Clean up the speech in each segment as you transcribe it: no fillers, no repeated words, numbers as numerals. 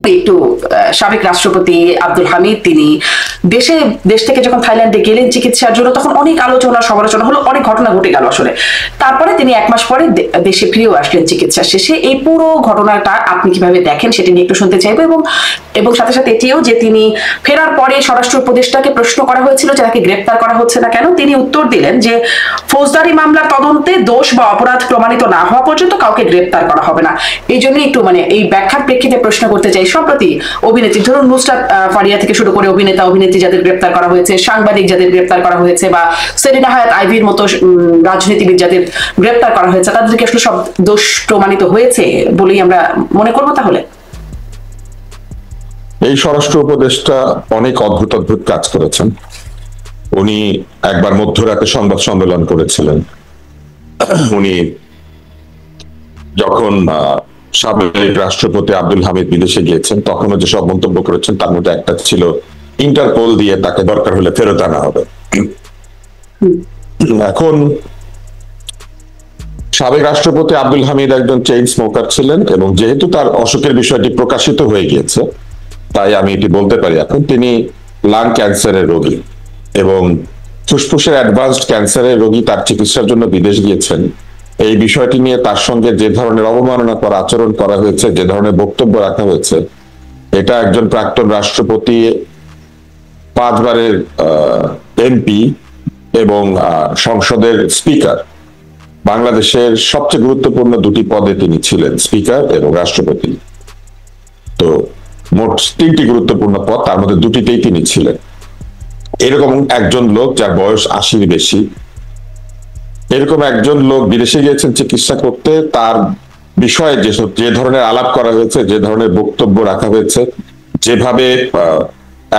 একটু সাবেক রাষ্ট্রপতি আব্দুল হামিদ তিনি দেশ থেকে যখন থাইল্যান্ডে গেলেন চিকিৎসার জন্য, তখন অনেক আলোচনা সমালোচনা হলো, অনেক ঘটনা ঘটে গেল আসলে। তারপরে তিনি 1 মাস পরে দেশে ফিরেও আসলেন চিকিৎসা শেষে। এই পুরো ঘটনাটা আপনি কিভাবে দেখেন সেটা নিয়ে একটু শুনতে চাইবো। এবং সাথে সাথে এটিও যে তিনি ফেরার পরে স্বরাষ্ট্র উপদেষ্টাকে প্রশ্ন করা হয়েছিল যে তাকে গ্রেপ্তার করা হচ্ছে না কেন, তিনি উত্তর দিলেন যে ফৌজদারি মামলার তদন্তে দোষ বা অপরাধ প্রমাণিত না হওয়া পর্যন্ত কাউকে গ্রেপ্তার করা হবে না। এই জন্য একটু এই ব্যাখ্যার প্রেক্ষিতে প্রশ্ন করতে চাই। সম্প্রতি অভিনেত্রী, ধরুন নুসরাত ফারিয়া থেকে শুরু করে অভিনেতা অভিনেত্রী যাদের গ্রেপ্তার করা হয়েছে, সাংবাদিক যাদের গ্রেপ্তার করা হয়েছে, বা সেলিনা হায়াত আইভির মতো রাজনীতিবিদ যাদের গ্রেপ্তার করা হয়েছে, তাদেরকে আসলে সব দোষ প্রমাণিত হয়েছে বলেই আমরা মনে করবো। তাহলে এই স্বরাষ্ট্র উপদেষ্টা অনেক অদ্ভুত অদ্ভুত কাজ করেছেন। উনি একবার মধ্যরাতে সংবাদ সম্মেলন করেছিলেন। উনি যখন সাবেক রাষ্ট্রপতি আব্দুল হামিদ বিদেশে গিয়েছেন তখনও যেসব মন্তব্য করেছেন তার মধ্যে একটা ছিল ইন্টারপোল দিয়ে তাকে দরকার হলে ফেরত আনা হবে। এখন সাবেক রাষ্ট্রপতি আব্দুল হামিদ একজন চেইন স্মোকার ছিলেন, এবং যেহেতু তার অসুখের বিষয়টি প্রকাশিত হয়ে গিয়েছে তাই আমি এটি বলতে পারি, এখন তিনি লাং ক্যান্সারের রোগী এবং ফুসফুসের অ্যাডভান্সড ক্যান্সারের রোগী, তার চিকিৎসার জন্য বিদেশ গিয়েছেন। এই বিষয়টি নিয়ে তার সঙ্গে যে ধরনের অবমাননা করা আচরণ করা হয়েছে, যে ধরনের বক্তব্য রাখা হয়েছে, এটা একজন প্রাক্তন রাষ্ট্রপতি, 5 বারের এমপি এবং সংসদের স্পিকার, বাংলাদেশের সবচেয়ে গুরুত্বপূর্ণ 2টি পদে তিনি ছিলেন, স্পিকার এবং রাষ্ট্রপতি। তো মোট 3টি গুরুত্বপূর্ণ পদ, তার মধ্যে 2টিতেই তিনি ছিলেন। এরকম একজন লোক যার বয়স 80-র বেশি, এরকম একজন লোক বিদেশে গিয়েছেন চিকিৎসা করতে, তার বিষয়ে যে ধরনের আলাপ করা হয়েছে, যে ধরনের বক্তব্য রাখা হয়েছে, যেভাবে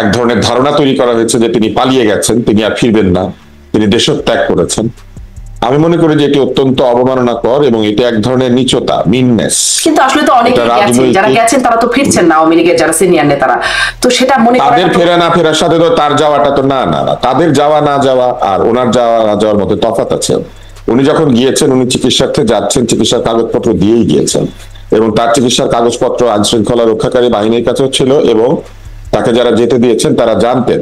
এক ধরনের ধারণা তৈরি করা হয়েছে যে তিনি পালিয়ে গেছেন, তিনি আর ফিরবেন না, তিনি দেশত্যাগ করেছেন, আমি মনে করি যে এটি অত্যন্ত অবমাননাকর এবং এটি এক ধরনের নিচতা, মিননেস। কিন্তু আসলে তো অনেকে গেছেন, যারা গেছেন তারা তো ফিরছেন না, আওয়ামী লীগের যারা সিনিয়র নেতারা, তো সেটা মনে করা, তাদের ফেরা না ফেরার সাথে তো তার যাওয়াটা তো না, তাদের যাওয়া না যাওয়া আর ওনার যাওয়া না যাওয়ার মধ্যে তফাৎ আছে। উনি যখন গিয়েছেন, উনি চিকিৎসার্থে যাচ্ছেন, চিকিৎসার কাগজপত্র দিয়েই গিয়েছেন, এবং তার চিকিৎসার কাগজপত্র আইন শৃঙ্খলা রক্ষাকারী বাহিনীর কাছেও ছিল, এবং তাকে যারা যেতে দিয়েছেন তারা জানতেন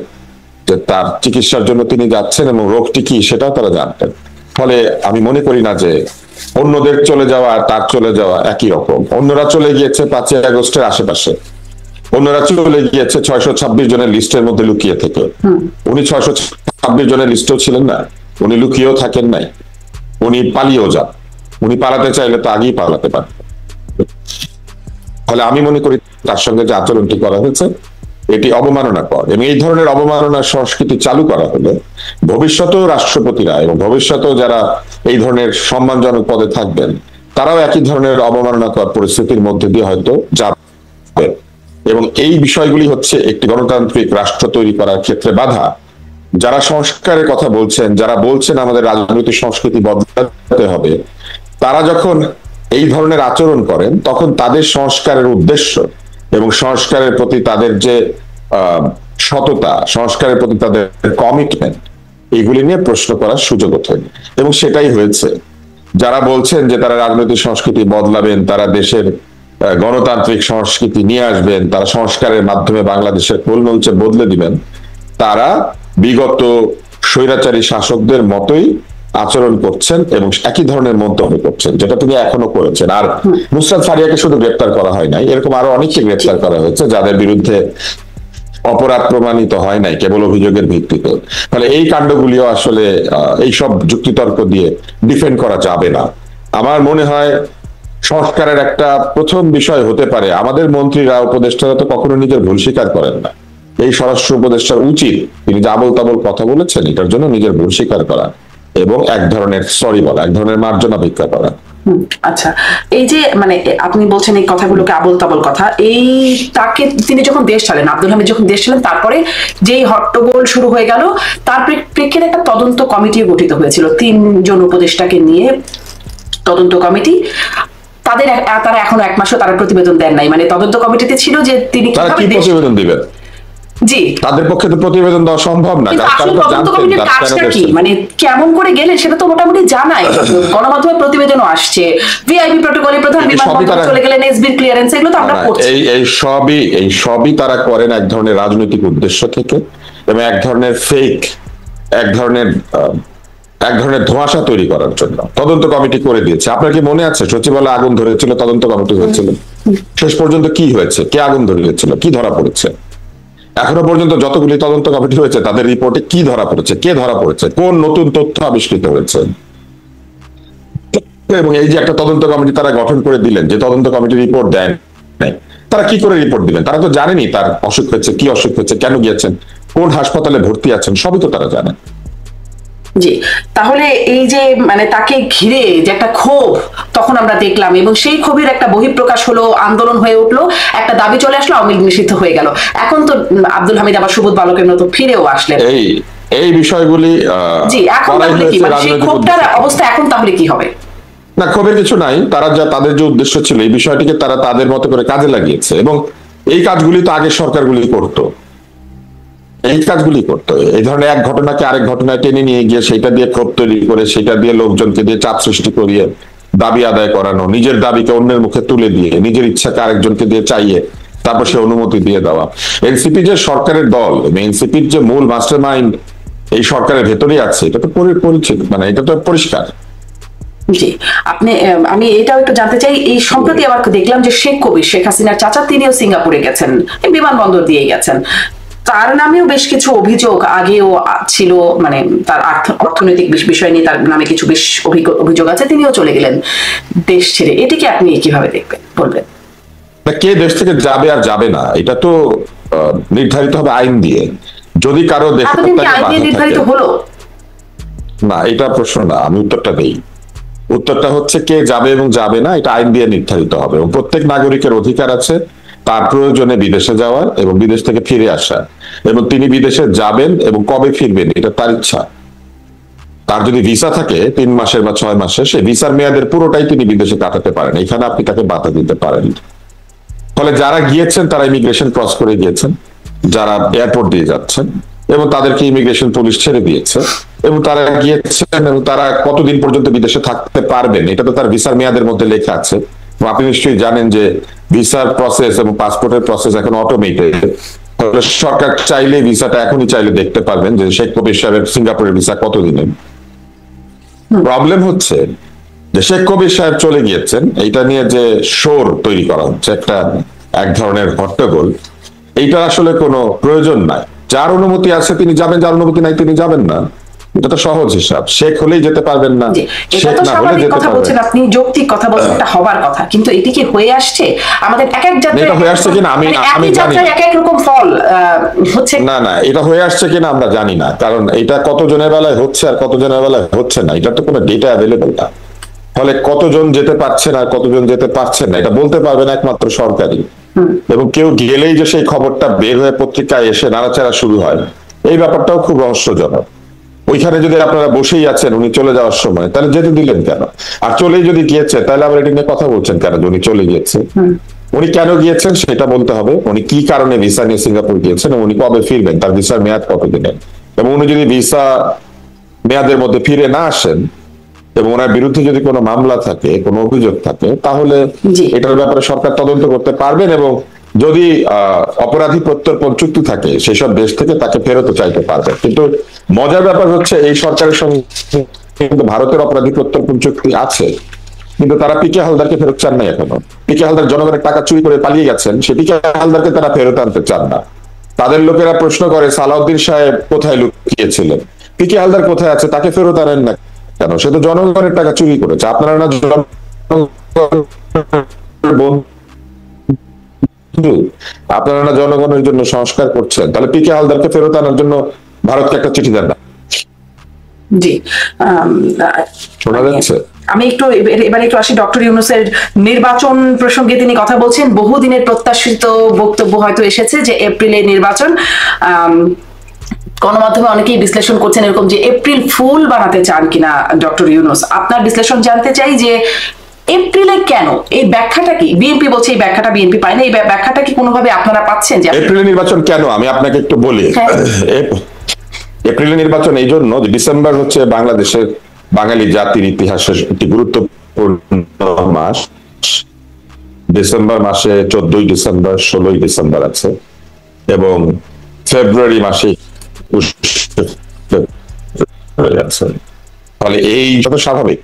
যে তার চিকিৎসার জন্য তিনি যাচ্ছেন এবং রোগটি কি সেটাও তারা জানতেন। ফলে আমি মনে করি না যে অন্যদের চলে যাওয়া আর তার চলে যাওয়া একই রকম। অন্যরা চলে গিয়েছে 5ই আগস্টের আশেপাশে, অন্যরা চলে গিয়েছে 626 জনের লিস্টের মধ্যে লুকিয়ে থেকে। উনি 626 জনের লিস্টেও ছিলেন না, উনি লুকিয়েও থাকেন নাই, উনি পালিয়েও যান। উনি পালাতে চাইলে তো আগেই পালাতে পারেন। ফলে আমি মনে করি তার সঙ্গে যে আচরণটি করা হয়েছে এটি অবমাননাকর, এবং এই ধরনের অবমাননার সংস্কৃতি চালু করা হলে ভবিষ্যতেও রাষ্ট্রপতিরা এবং ভবিষ্যতেও যারা এই ধরনের সম্মানজনক পদে থাকবেন তারাও একই ধরনের অবমাননাকর পরিস্থিতির মধ্যে দিয়ে হয়তো যাবে। এবং এই বিষয়গুলি হচ্ছে একটি গণতান্ত্রিক রাষ্ট্র তৈরি করার ক্ষেত্রে বাধা। যারা সংস্কারের কথা বলছেন, যারা বলছেন আমাদের রাজনৈতিক সংস্কৃতি বদলাতে হবে, তারা যখন এই ধরনের আচরণ করেন তখন তাদের সংস্কারের উদ্দেশ্য এবং সংস্কারের প্রতি তাদের যে সততা, সংস্কারের প্রতি তাদের কমিটমেন্ট, এগুলি নিয়ে প্রশ্ন করার সুযোগ ওঠে, এবং সেটাই হয়েছে। যারা বলছেন যে তারা রাজনৈতিক সংস্কৃতি বদলাবেন, তারা দেশের গণতান্ত্রিক সংস্কৃতি নিয়ে আসবেন, তারা সংস্কারের মাধ্যমে বাংলাদেশের কোলনলচে বদলে দিবেন, তারা বিগত স্বৈরাচারী শাসকদের মতোই আচরণ করছেন এবং একই ধরনের মন্তব্য করছেন, যেটা তিনি এখনো করেছেন। আর নুসরাত ফারিয়াকে শুধু গ্রেপ্তার করা হয় নাই, এরকম আরো অনেককে গ্রেপ্তার করা হয়েছে যাদের বিরুদ্ধে অপরাধ প্রমাণিত হয় নাই, কেবল অভিযোগের ভিত্তিতে। ফলে এই কাণ্ডগুলিও আসলে এইসব যুক্তিতর্ক দিয়ে ডিফেন্ড করা যাবে না। আমার মনে হয় সংস্কারের একটা প্রথম বিষয় হতে পারে, আমাদের মন্ত্রীরা, উপদেষ্টারা তো কখনো নিজের ভুল স্বীকার করেন না। এই স্বরাষ্ট্র উপদেষ্টার উচিত তিনি যে আবোল তাবোল কথা বলেছেন এটার জন্য নিজের ভুল স্বীকার করা এবং এক ধরনের সরি বলা, এক ধরনের মার্জনা ভিক্ষা করা। আচ্ছা, এই যে আপনি বলছেন এই কথাগুলোকে আবোল তাবোল কথা, এই তাকে তিনি যখন দেশ ছাড়েন, আব্দুল হামিদ যখন দেশ ছিলেন, তারপরে যেই হট্টগোল শুরু হয়ে গেল, তার প্রেক্ষিতে একটা তদন্ত কমিটি গঠিত হয়েছিল 3 জন উপদেষ্টাকে নিয়ে। তদন্ত কমিটি তারা এখনো 1 মাসও তারা প্রতিবেদন দেন নাই। তদন্ত কমিটিতে ছিল যে তিনি প্রতিবেদন দিবেন, জি, তাদের পক্ষে তো প্রতিবেদন দেওয়া সম্ভব না, কিন্তু কারণ আসলে তারা তো তদন্ত জানতেন কমিটির তারা কেন কাজটা কি, গেছেন। মানে কেমন করে গেলেন সেটা তো মোটামুটি জানাই, গণমাধ্যমে প্রতিবেদনও আসছে, ভিআইপি প্রটোকলে প্রধান এই সবই বিমানবন্দর তারা- চলে গেলেন, এসবির ক্লিয়ারেন্স, এগুলো তো না, আমরা না, পড়ছি। এই সবই তারা করেন এক ধরনের রাজনৈতিক উদ্দেশ্য থেকে, এবং এক ধরনের ফেক, এক ধরনের এক ধরনের ধোঁয়াশা তৈরি করার জন্য তদন্ত কমিটি করে দিয়েছে। আপনার কি মনে আছে সচিবালয়ে আগুন ধরেছিল, তদন্ত কমিটি হয়েছিল, শেষ পর্যন্ত কি হয়েছে, কে আগুন ধরিয়েছিল, কি ধরা পড়েছে? এখনো পর্যন্ত যতগুলি তদন্ত কমিটি হয়েছে তাদের রিপোর্টে কি ধরা পড়েছে, কে ধরা পড়েছে, কোন নতুন তথ্য আবিষ্কৃত হয়েছে? এবং এই যে একটা তদন্ত কমিটি তারা গঠন করে দিলেন, যে তদন্ত কমিটি রিপোর্ট দেন নাই, তারা কি করে রিপোর্ট দিবেন? তারা তো জানেনি তার অসুখ হয়েছে, কি অসুখ হয়েছে, কেন গিয়েছেন, কোন হাসপাতালে ভর্তি আছেন, সবই তো তারা জানেন। জি, তাহলে এই যে মানে তাকে ঘিরে যে একটা ক্ষোভ তখন আমরা দেখলাম, এবং সেই ক্ষোভের একটা বহিঃপ্রকাশ হলো, আন্দোলন হয়ে উঠলো, একটা দাবি চলে আসলো, আওয়ামী লীগ নিষিদ্ধ হয়ে গেল। এখন তো আব্দুল হামিদ আবার সুবোধ বালকের মতো ফিরেও আসলেন। এই এই বিষয়গুলি জি, এখন করাই তাহলে কি, হয়েছে মানে সেই রাজনৈতিক ক্ষোভটার উদ্দেশ্যে। অবস্থা এখন তাহলে কি হবে? না, ক্ষোভের কিছু নাই, তারা তাদের যে উদ্দেশ্য ছিল এই বিষয়টিকে তারা তাদের মতো করে কাজে লাগিয়েছে, এবং এই কাজগুলি তো আগের সরকারগুলি করতো, এই কাজগুলি করতো। এই ধরনের এক ঘটনাকে আরেক ঘটনায় টেনে নিয়ে গিয়ে সেটা দিয়ে ক্ষোভ তৈরি করে, সেটা দিয়ে লোকজনকে দিয়ে চাপ সৃষ্টি করিয়ে দাবি আদায় করানো, নিজের দাবিকে অন্যের মুখে তুলে দিয়ে নিজের ইচ্ছাকে আরেকজনকে দিয়ে চাইয়ে তারপর সে অনুমতি দিয়ে দেওয়া। এনসিপি যে সরকারের দল, এনসিপির যে মূল মাস্টার মাইন্ড এই সরকারের ভেতরেই আছে, এটা তো পরিচিত, মানে এটা তো পরিষ্কার। জি, আপনি আমি এটাও একটু জানতে চাই, এই সম্প্রতি আবার দেখলাম যে শেখ কবির, শেখ হাসিনার চাচা, তিনিও সিঙ্গাপুরে গেছেন, বিমানবন্দর দিয়ে গেছেন। তার নামেও বেশ কিছু অভিযোগ আগেও ছিল, মানে তার অর্থনৈতিক বিষয় নিয়ে তার নামে কিছু বেশ অভিযোগ আছে, তিনিও চলে গেলেন দেশ ছেড়ে। এটিকে আপনি কিভাবে দেখবেন, বলবেন? কে দেশ থেকে যাবে আর যাবে না এটা তো নির্ধারিত হবে আইন দিয়ে। যদি কারো দেশ এতদিন কি আইন দিয়ে নির্ধারিত হলো? না, এটা প্রশ্ন না, আমি উত্তরটা দেই। উত্তরটা হচ্ছে কে যাবে এবং যাবে না এটা আইন দিয়ে নির্ধারিত হবে, এবং প্রত্যেক নাগরিকের অধিকার আছে তার প্রয়োজনে বিদেশে যাওয়ার এবং বিদেশ থেকে ফিরে আসা, এবং তিনি বিদেশে যাবেন এবং কবে ফিরবেন এটা তার ইচ্ছা। তার যদি ভিসা থাকে 3 মাসের বা 6 মাসের, সেই ভিসার মেয়াদের পুরোটাই তিনি বিদেশে কাটাতে পারেন, এখানে আপনি তাকে বাধা দিতে পারেন। ফলে যারা গিয়েছেন তারা ইমিগ্রেশন ক্রস করে গিয়েছেন, যারা এয়ারপোর্ট দিয়ে যাচ্ছেন, এবং তাদেরকে ইমিগ্রেশন পুলিশ ছেড়ে দিয়েছে, এবং তারা গিয়েছেন এবং তারা কতদিন পর্যন্ত বিদেশে থাকতে পারবেন এটা তো তার ভিসার মেয়াদের মধ্যে লেখা আছে। আপনি নিশ্চয়ই জানেন যে ভিসার প্রসেস এবং পাসপোর্টের প্রসেস এখন অটোমেটেড। সরকার চাইলে ভিসাটা এখনই চাইলে দেখতে পারবেন যে শেখ কবির সাহেবের সিঙ্গাপুরের ভিসা কতদিনের। প্রবলেম হচ্ছে যে শেখ কবির সাহেব চলে গিয়েছেন এইটা নিয়ে যে শোর তৈরি করা হচ্ছে, একটা এক ধরনের হট্টগোল, এইটা আসলে কোনো প্রয়োজন নাই। যার অনুমতি আছে তিনি যাবেন, যার অনুমতি নাই তিনি যাবেন না, এটা তো সহজ হিসাব। শেখ হলেই যেতে পারবেন না, এটা শেখ তো না হলে স্বাভাবিক যেতে কথা বলছেন পারবেন। আপনি, যৌক্তিক কথা বলছেন, এটা হবার কথা, কিন্তু এটি কি হয়ে আসছে? আমাদের এক এক যাত্রায় এটা হয়ে আসছে কিনা আমি একই জানি যাত্রায় না। এক এক রকম ফল হচ্ছে। না, না, এটা হয়ে আসছে কিনা আমরা জানি না, কারণ এটা কতজনের বেলায় হচ্ছে আর কতজনের বেলায় হচ্ছে না, এটা তো কোনো ডেটা অ্যাভেলেবল না। ফলে কতজন যেতে পারছে না কতজন যেতে পারছেন না এটা বলতে পারবেন একমাত্র সরকারই। এবং কেউ গেলেই যে সেই খবরটা বের হয়ে পত্রিকায় এসে নাড়াচাড়া শুরু হয়, এই ব্যাপারটাও খুব রহস্যজনক। ওইখানে যদি আপনারা বসেই আছেন উনি চলে যাওয়ার সময়, তাহলে যেতে দিলেন কেন? আর চলেই যদি গিয়েছে তাহলে আবার এটা নিয়ে কথা বলছেন কেন যে উনি চলে গিয়েছে? উনি কেন গিয়েছেন সেটা বলতে হবে, উনি কি কারণে ভিসা নিয়ে সিঙ্গাপুর গিয়েছেন এবং উনি কবে ফিরবেন, তার ভিসার মেয়াদ কতদিনের। এবং উনি যদি ভিসা মেয়াদের মধ্যে ফিরে না আসেন এবং ওনার বিরুদ্ধে যদি কোনো মামলা থাকে, কোনো অভিযোগ থাকে, তাহলে এটার ব্যাপারে সরকার তদন্ত করতে পারবেন, এবং যদি অপরাধী প্রত্যর্পণ চুক্তি থাকে সেসব দেশ থেকে তাকে ফেরত চাইতে পারবে। কিন্তু মজার ব্যাপার হচ্ছে এই সরকারের সঙ্গে কিন্তু ভারতের অপরাধী প্রত্যর্পণ চুক্তি আছে, কিন্তু তারা পিকে হালদারকে ফেরত চান না এখনো। পিকে হালদার জনগণের টাকা চুরি করে পালিয়ে গেছেন, সে পিকে হালদারকে তারা ফেরত আনতে চান না। তাদের লোকেরা প্রশ্ন করে সালাউদ্দিন সাহেব কোথায় লুকিয়েছিলেন, পিকে হালদার কোথায় আছে, তাকে ফেরত আনেন না কেন? সে তো জনগণের টাকা চুরি করেছে। আপনারা না আপনারা না জনগণের জন্য সংস্কার করছেন, তাহলে পিকে হালদারকে ফেরত আনার জন্য ভারতকে একটা চিঠি দেন না। জি, শোনা যাচ্ছে? আমি একটু এবারে একটু আসি ডক্টর ইউনূসের নির্বাচন প্রসঙ্গে। তিনি কথা বলছেন, বহুদিনের প্রত্যাশিত বক্তব্য হয়তো এসেছে যে এপ্রিলে নির্বাচন। গণমাধ্যমে অনেকেই বিশ্লেষণ করছেন এরকম যে এপ্রিল ফুল বানাতে চান কিনা ডক্টর ইউনূস। আপনার বিশ্লেষণ জানতে চাই যে এপ্রিলে কেন, এই ব্যাখ্যাটা কি? বিএনপি বলছে এই ব্যাখ্যাটা বিএনপি পায় না, এই ব্যাখ্যাটা কি কোনোভাবে আপনারা পাচ্ছেন? যে এপ্রিলে নির্বাচন কেন আমি আপনাকে একটু বলি। এপ্রিলে নির্বাচন এই জন্য যে ডিসেম্বর হচ্ছে বাংলাদেশের বাঙালি জাতির ইতিহাসের একটি গুরুত্বপূর্ণ মাস। ডিসেম্বর মাসে 14ই ডিসেম্বর, 16ই ডিসেম্বর আছে, এবং ফেব্রুয়ারি মাসে আছে। ফলে এই যত স্বাভাবিক,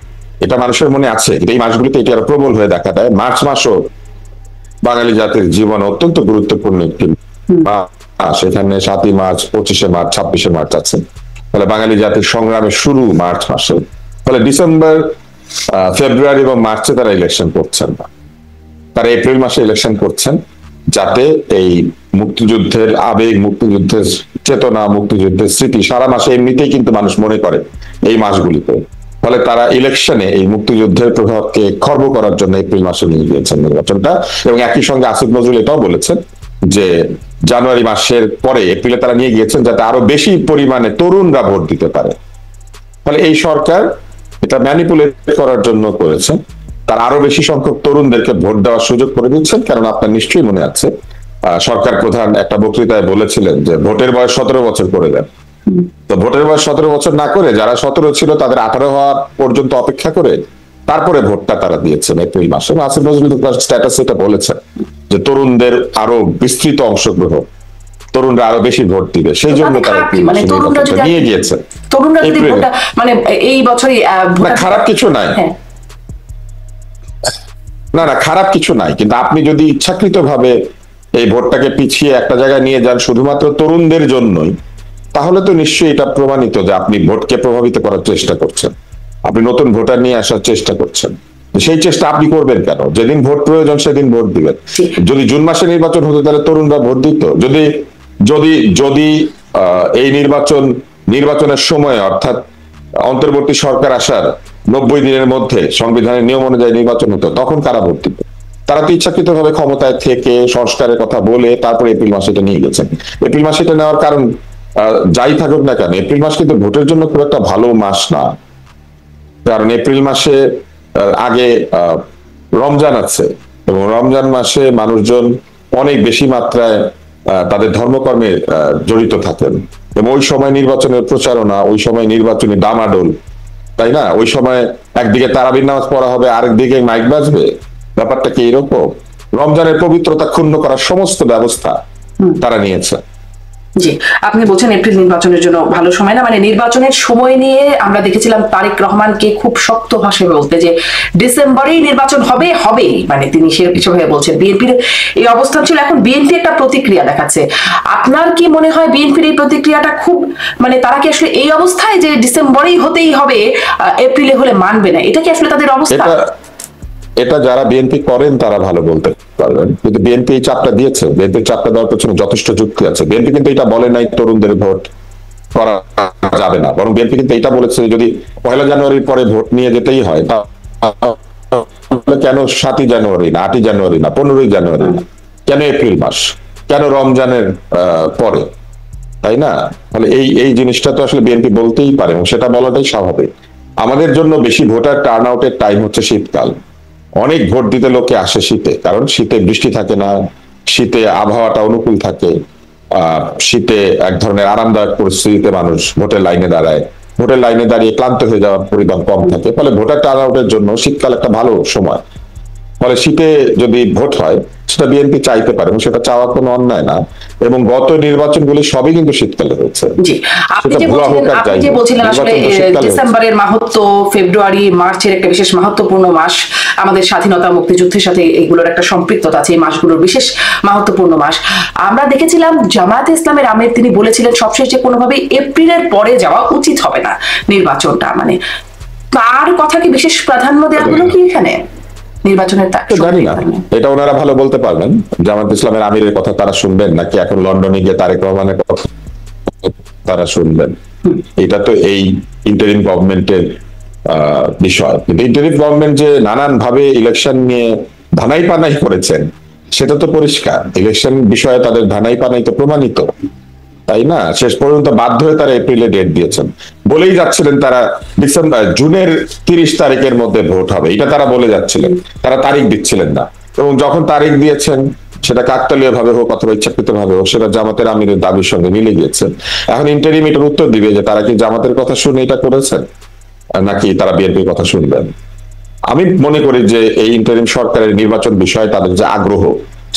এটা মানুষের মনে আছে, এই মাসগুলিতে এটি আরো প্রবল হয়ে দেখা দেয়। মার্চ মাসও বাঙালি জাতির জীবন অত্যন্ত গুরুত্বপূর্ণ একটি মাস। এখানে 7ই মার্চ, 25শে মার্চ, 26শে মার্চ আছে। ফলে বাঙালি জাতির সংগ্রামের শুরু মার্চ মাসে। ফলে ডিসেম্বর, ফেব্রুয়ারি এবং মার্চে তারা ইলেকশন করছেন না, তারা এপ্রিল মাসে ইলেকশন করছেন, যাতে এই মুক্তিযুদ্ধের আবেগ, মুক্তিযুদ্ধের চেতনা, মুক্তিযুদ্ধের স্মৃতি সারা মাসে এমনিতেই কিন্তু মানুষ মনে করে এই মাসগুলিতে। ফলে তারা ইলেকশনে এই মুক্তিযুদ্ধের প্রভাবকে খর্ব করার জন্য এপ্রিল মাসে নিয়ে গিয়েছেন নির্বাচনটা। এবং একই সঙ্গে আসিফ নজরুল এটাও বলেছেন যে জানুয়ারি মাসের পরে এপ্রিলে তারা নিয়ে গিয়েছেন যাতে আরো বেশি পরিমাণে তরুণরা ভোট দিতে পারে। ফলে এই সরকার এটা ম্যানিপুলেট করার জন্য করেছেন, তার আরো বেশি সংখ্যক তরুণদেরকে ভোট দেওয়ার সুযোগ করে দিচ্ছেন। কারণ আপনার নিশ্চয়ই মনে আছে সরকার প্রধান একটা বক্তৃতায় বলেছিলেন যে ভোটের বয়স 17 বছর করে দেন। তো ভোটের বয়স 17 বছর না করে যারা 17 ছিল তাদের 18 হওয়া পর্যন্ত অপেক্ষা করে তারপরে ভোটটা তারা দিয়েছেন এপ্রিল মাসে। আসিফ নজরুল স্ট্যাটাস এটা বলেছেন যে তরুণদের আরো বিস্তৃত অংশগ্রহণ, তরুণরা আরো বেশি ভোট দিবে, সেই জন্য তারা নিয়ে গিয়েছেন। তরুণরা যদি ভোটটা মানে এই বছরই খারাপ কিছু নাই, না না খারাপ কিছু নাই, কিন্তু আপনি যদি ইচ্ছাকৃত ভাবে এই ভোটটাকে পিছিয়ে একটা জায়গায় নিয়ে যান শুধুমাত্র তরুণদের জন্যই, তাহলে তো নিশ্চয়ই এটা প্রমাণিত যে আপনি ভোটকে প্রভাবিত করার চেষ্টা করছেন, আপনি নতুন ভোটার নিয়ে আসার চেষ্টা করছেন। সেই চেষ্টা আপনি করবেন কেন? যেদিন ভোট প্রয়োজন সেদিন ভোট দিবেন। যদি জুন মাসে নির্বাচন হতো তাহলে তরুণরা ভোট দিত। যদি যদি যদি এই নির্বাচনের সময় অর্থাৎ অন্তর্বর্তী সরকার আসার 90 দিনের মধ্যে সংবিধানের নিয়ম অনুযায়ী নির্বাচন হতো, তখন কারা ভোট দিত? তারা তো ইচ্ছাকৃত ভাবে ক্ষমতায় থেকে সংস্কারের কথা বলে তারপরে এপ্রিল মাসে এটা নিয়ে গেছেন। এপ্রিল মাসে এটা নেওয়ার কারণ যাই থাকুক না কেন, এপ্রিল মাস কিন্তু ভোটের জন্য খুব একটা ভালো মাস না। কারণ এপ্রিল মাসে আগে রমজান আছে, এবং রমজান মাসে মানুষজন অনেক বেশি মাত্রায় তাদের ধর্মকর্মে জড়িত থাকেন, এবং ওই সময় নির্বাচনের প্রচারণা, ওই সময় নির্বাচনী ডামাডোল, তাই না? ওই সময় একদিকে তারাবির নামাজ পড়া হবে, আরেকদিকে মাইক বাজবে। ব্যাপারটা কি এরকম? রমজানের পবিত্রতা ক্ষুণ্ণ করার সমস্ত ব্যবস্থা তারা নিয়েছে। জি, আপনি বলছেন এপ্রিল নির্বাচনের জন্য ভালো সময় না, মানে নির্বাচনের সময় নিয়ে আমরা দেখেছিলাম তারেক রহমানকে খুব শক্ত ভাষায় বলতে যে ডিসেম্বরেই নির্বাচন হবেই, মানে তিনি সেরকম ভাবে বলছেন। বিএনপির এই অবস্থান ছিল, এখন বিএনপি একটা প্রতিক্রিয়া দেখাচ্ছে। আপনার কি মনে হয় বিএনপির এই প্রতিক্রিয়াটা খুব, মানে তারা কি আসলে এই অবস্থায় যে ডিসেম্বরেই হতেই হবে, এপ্রিলে হলে মানবে না, এটা কি আসলে তাদের অবস্থা? এটা যারা বিএনপি করেন তারা ভালো বলতে পারবেন, কিন্তু বিএনপি এই চাপটা দিয়েছে, বিএনপির চাপটা দেওয়ার পেছনে যথেষ্ট যুক্তি আছে। বিএনপি কিন্তু এটা বলে নাই তরুণদের ভোট করা যাবে না, বরং বিএনপি কিন্তু এটা বলেছে যদি 1 জানুয়ারির পরে ভোট নিয়ে যেতেই হয় তাহলে কেন 7ই জানুয়ারি না, 8ই জানুয়ারি না, 15ই জানুয়ারি না, কেন এপ্রিল মাস, কেন রমজানের পরে, তাই না? তাহলে এই জিনিসটা তো আসলে বিএনপি বলতেই পারে, এবং সেটা বলাটাই স্বাভাবিক। আমাদের জন্য বেশি ভোটার টার্ন আউটের টাইম হচ্ছে শীতকাল। অনেক ভোট দিতে লোকে আসে শীতে, কারণ শীতে বৃষ্টি থাকে না, শীতে আবহাওয়াটা অনুকূল থাকে, শীতে এক ধরনের আরামদায়ক পরিস্থিতিতে মানুষ ভোটের লাইনে দাঁড়ায়, ভোটের লাইনে দাঁড়িয়ে ক্লান্ত হয়ে যাওয়ার পরিমাণ কম থাকে। ফলে ভোটার টার্ন আউটের জন্য শীতকাল একটা ভালো সময়। ফলে শীতে যদি ভোট হয় সেটা বিএনপি চাইতে পারে, এবং সেটা চাওয়া কোনো অন্যায় না। এবং গত নির্বাচনগুলি সবই কিন্তু শীতকালে হয়েছে। জি, আপনি যে বলছিলেন আসলে ডিসেম্বরের মাহাত্ম্য, ফেব্রুয়ারি মার্চের একটা বিশেষ মাহাত্ম্যপূর্ণ মাস, আমাদের স্বাধীনতা মুক্তিযুদ্ধের সাথে এগুলোর একটা সম্পৃক্ততা আছে, এই মাসগুলোর বিশেষ মাহাত্ম্যপূর্ণ মাস। আমরা দেখেছিলাম জামায়াতে ইসলামের আমির তিনি বলেছিলেন সবশেষ যে কোনোভাবেই এপ্রিলের পরে যাওয়া উচিত হবে না নির্বাচনটা, মানে তার কথা কি বিশেষ প্রাধান্য দেওয়া হলো কি এখানে নির্বাচনের? জানি না, এটা ওনারা ভালো বলতে পারবেন। জামাত ইসলামের আমিরের কথা তারা শুনবেন নাকি এখন লন্ডনে গিয়ে তারেক রহমানের কথা তারা শুনবেন? এটা তো এই ইন্টারিম গভর্নমেন্টের বিষয়। কিন্তু ইন্টারিম গভর্নমেন্ট যে নানান ভাবে ইলেকশন নিয়ে ধানাই পানাই করেছেন সেটা তো পরিষ্কার। ইলেকশন বিষয়ে তাদের ধানাই পানাই তো প্রমাণিত। তাই না? শেষ পর্যন্ত বাধ্য হয়ে তারা এপ্রিলে ডেট দিয়েছেন, বলেই যাচ্ছিলেন তারা জুনের 30 তারিখের মধ্যে ভোট হবে, এটা তারা বলে যাচ্ছিলেন, তারা তারিখ দিচ্ছিলেন না। এবং যখন তারিখ দিয়েছেন, সেটা কাকতালীয় ভাবে হোক অথবা ইচ্ছাকৃত ভাবে হোক, সেটা জামাতের আমিরের দাবির সঙ্গে মিলে গিয়েছে। এখন ইন্টারিম এটার উত্তর দিবে যে তারা কি জামাতের কথা শুনে এটা করেছেন নাকি তারা বিএনপির কথা শুনবেন। আমি মনে করি যে এই ইন্টারিম সরকারের নির্বাচন বিষয়ে তাদের যে আগ্রহ,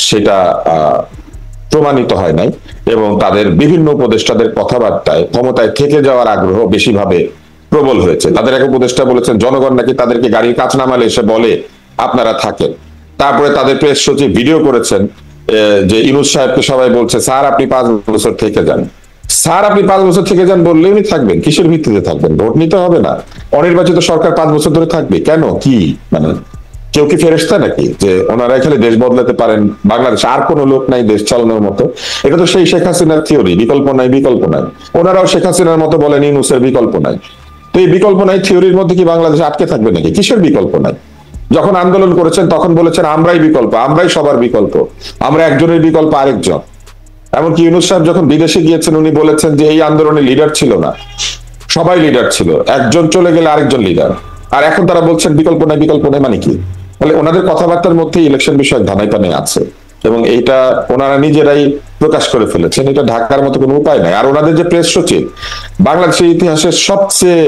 সেটা প্রমাণিত হয় নাই, এবং তাদের বিভিন্ন উপদেষ্টাদের কথাবার্তায় ক্ষমতায় থেকে যাওয়ার আগ্রহ বেশিভাবে প্রবল হয়েছে। তাদের এক উপদেষ্টা বলেছেন জনগণ নাকি তাদেরকে গাড়ির কাছ নামালে এসে বলে আপনারা থাকেন। তারপরে তাদের প্রেস সচিব ভিডিও করেছেন যে ইউনূস সাহেবকে সবাই বলছে স্যার আপনি 5 বছর থেকে যান। স্যার আপনি 5 বছর থেকে যান বললে উনি থাকবেন, কিসের ভিত্তিতে থাকবেন? ভোট নিতে হবে না? অনির্বাচিত সরকার 5 বছর ধরে থাকবে কেন? কি মানে কেউ কি ফেরেশতা নাকি যে ওনারা এখানে দেশ বদলাতে পারেন? বাংলাদেশে আর কোনো লোক নাই দেশ চালানোর মতো? এটা তো সেই শেখ হাসিনার থিওরি, বিকল্প নাই বিকল্প নাই। ওনারাও শেখ হাসিনার মতো বলেন ইউনূসের বিকল্প নাই। তো এই বিকল্প নাই থিওরির মধ্যে কি বাংলাদেশ আটকে থাকবে নাকি? কিসের বিকল্প নাই? যখন আন্দোলন করেছেন তখন বলেছেন আমরাই বিকল্প, আমরাই সবার বিকল্প, আমরা একজনের বিকল্প আরেকজন। এমনকি ইউনূস সাহেব যখন বিদেশে গিয়েছেন উনি বলেছেন যে এই আন্দোলনে লিডার ছিল না, সবাই লিডার ছিল, একজন চলে গেলে আরেকজন লিডার। আর এখন তারা বলছেন বিকল্প নাই বিকল্প নাই, মানে কি? তাহলে ওনাদের কথাবার্তার মধ্যে ইলেকশন বিষয়ক ধানাই পানে আছে, এবং এইটা ওনারা নিজেরাই প্রকাশ করে ফেলেছেন। এটা ঢাকার মতো কোনো উপায় নাই। আর ওনাদের যে প্রেস সচিব, বাংলাদেশের ইতিহাসের সবচেয়ে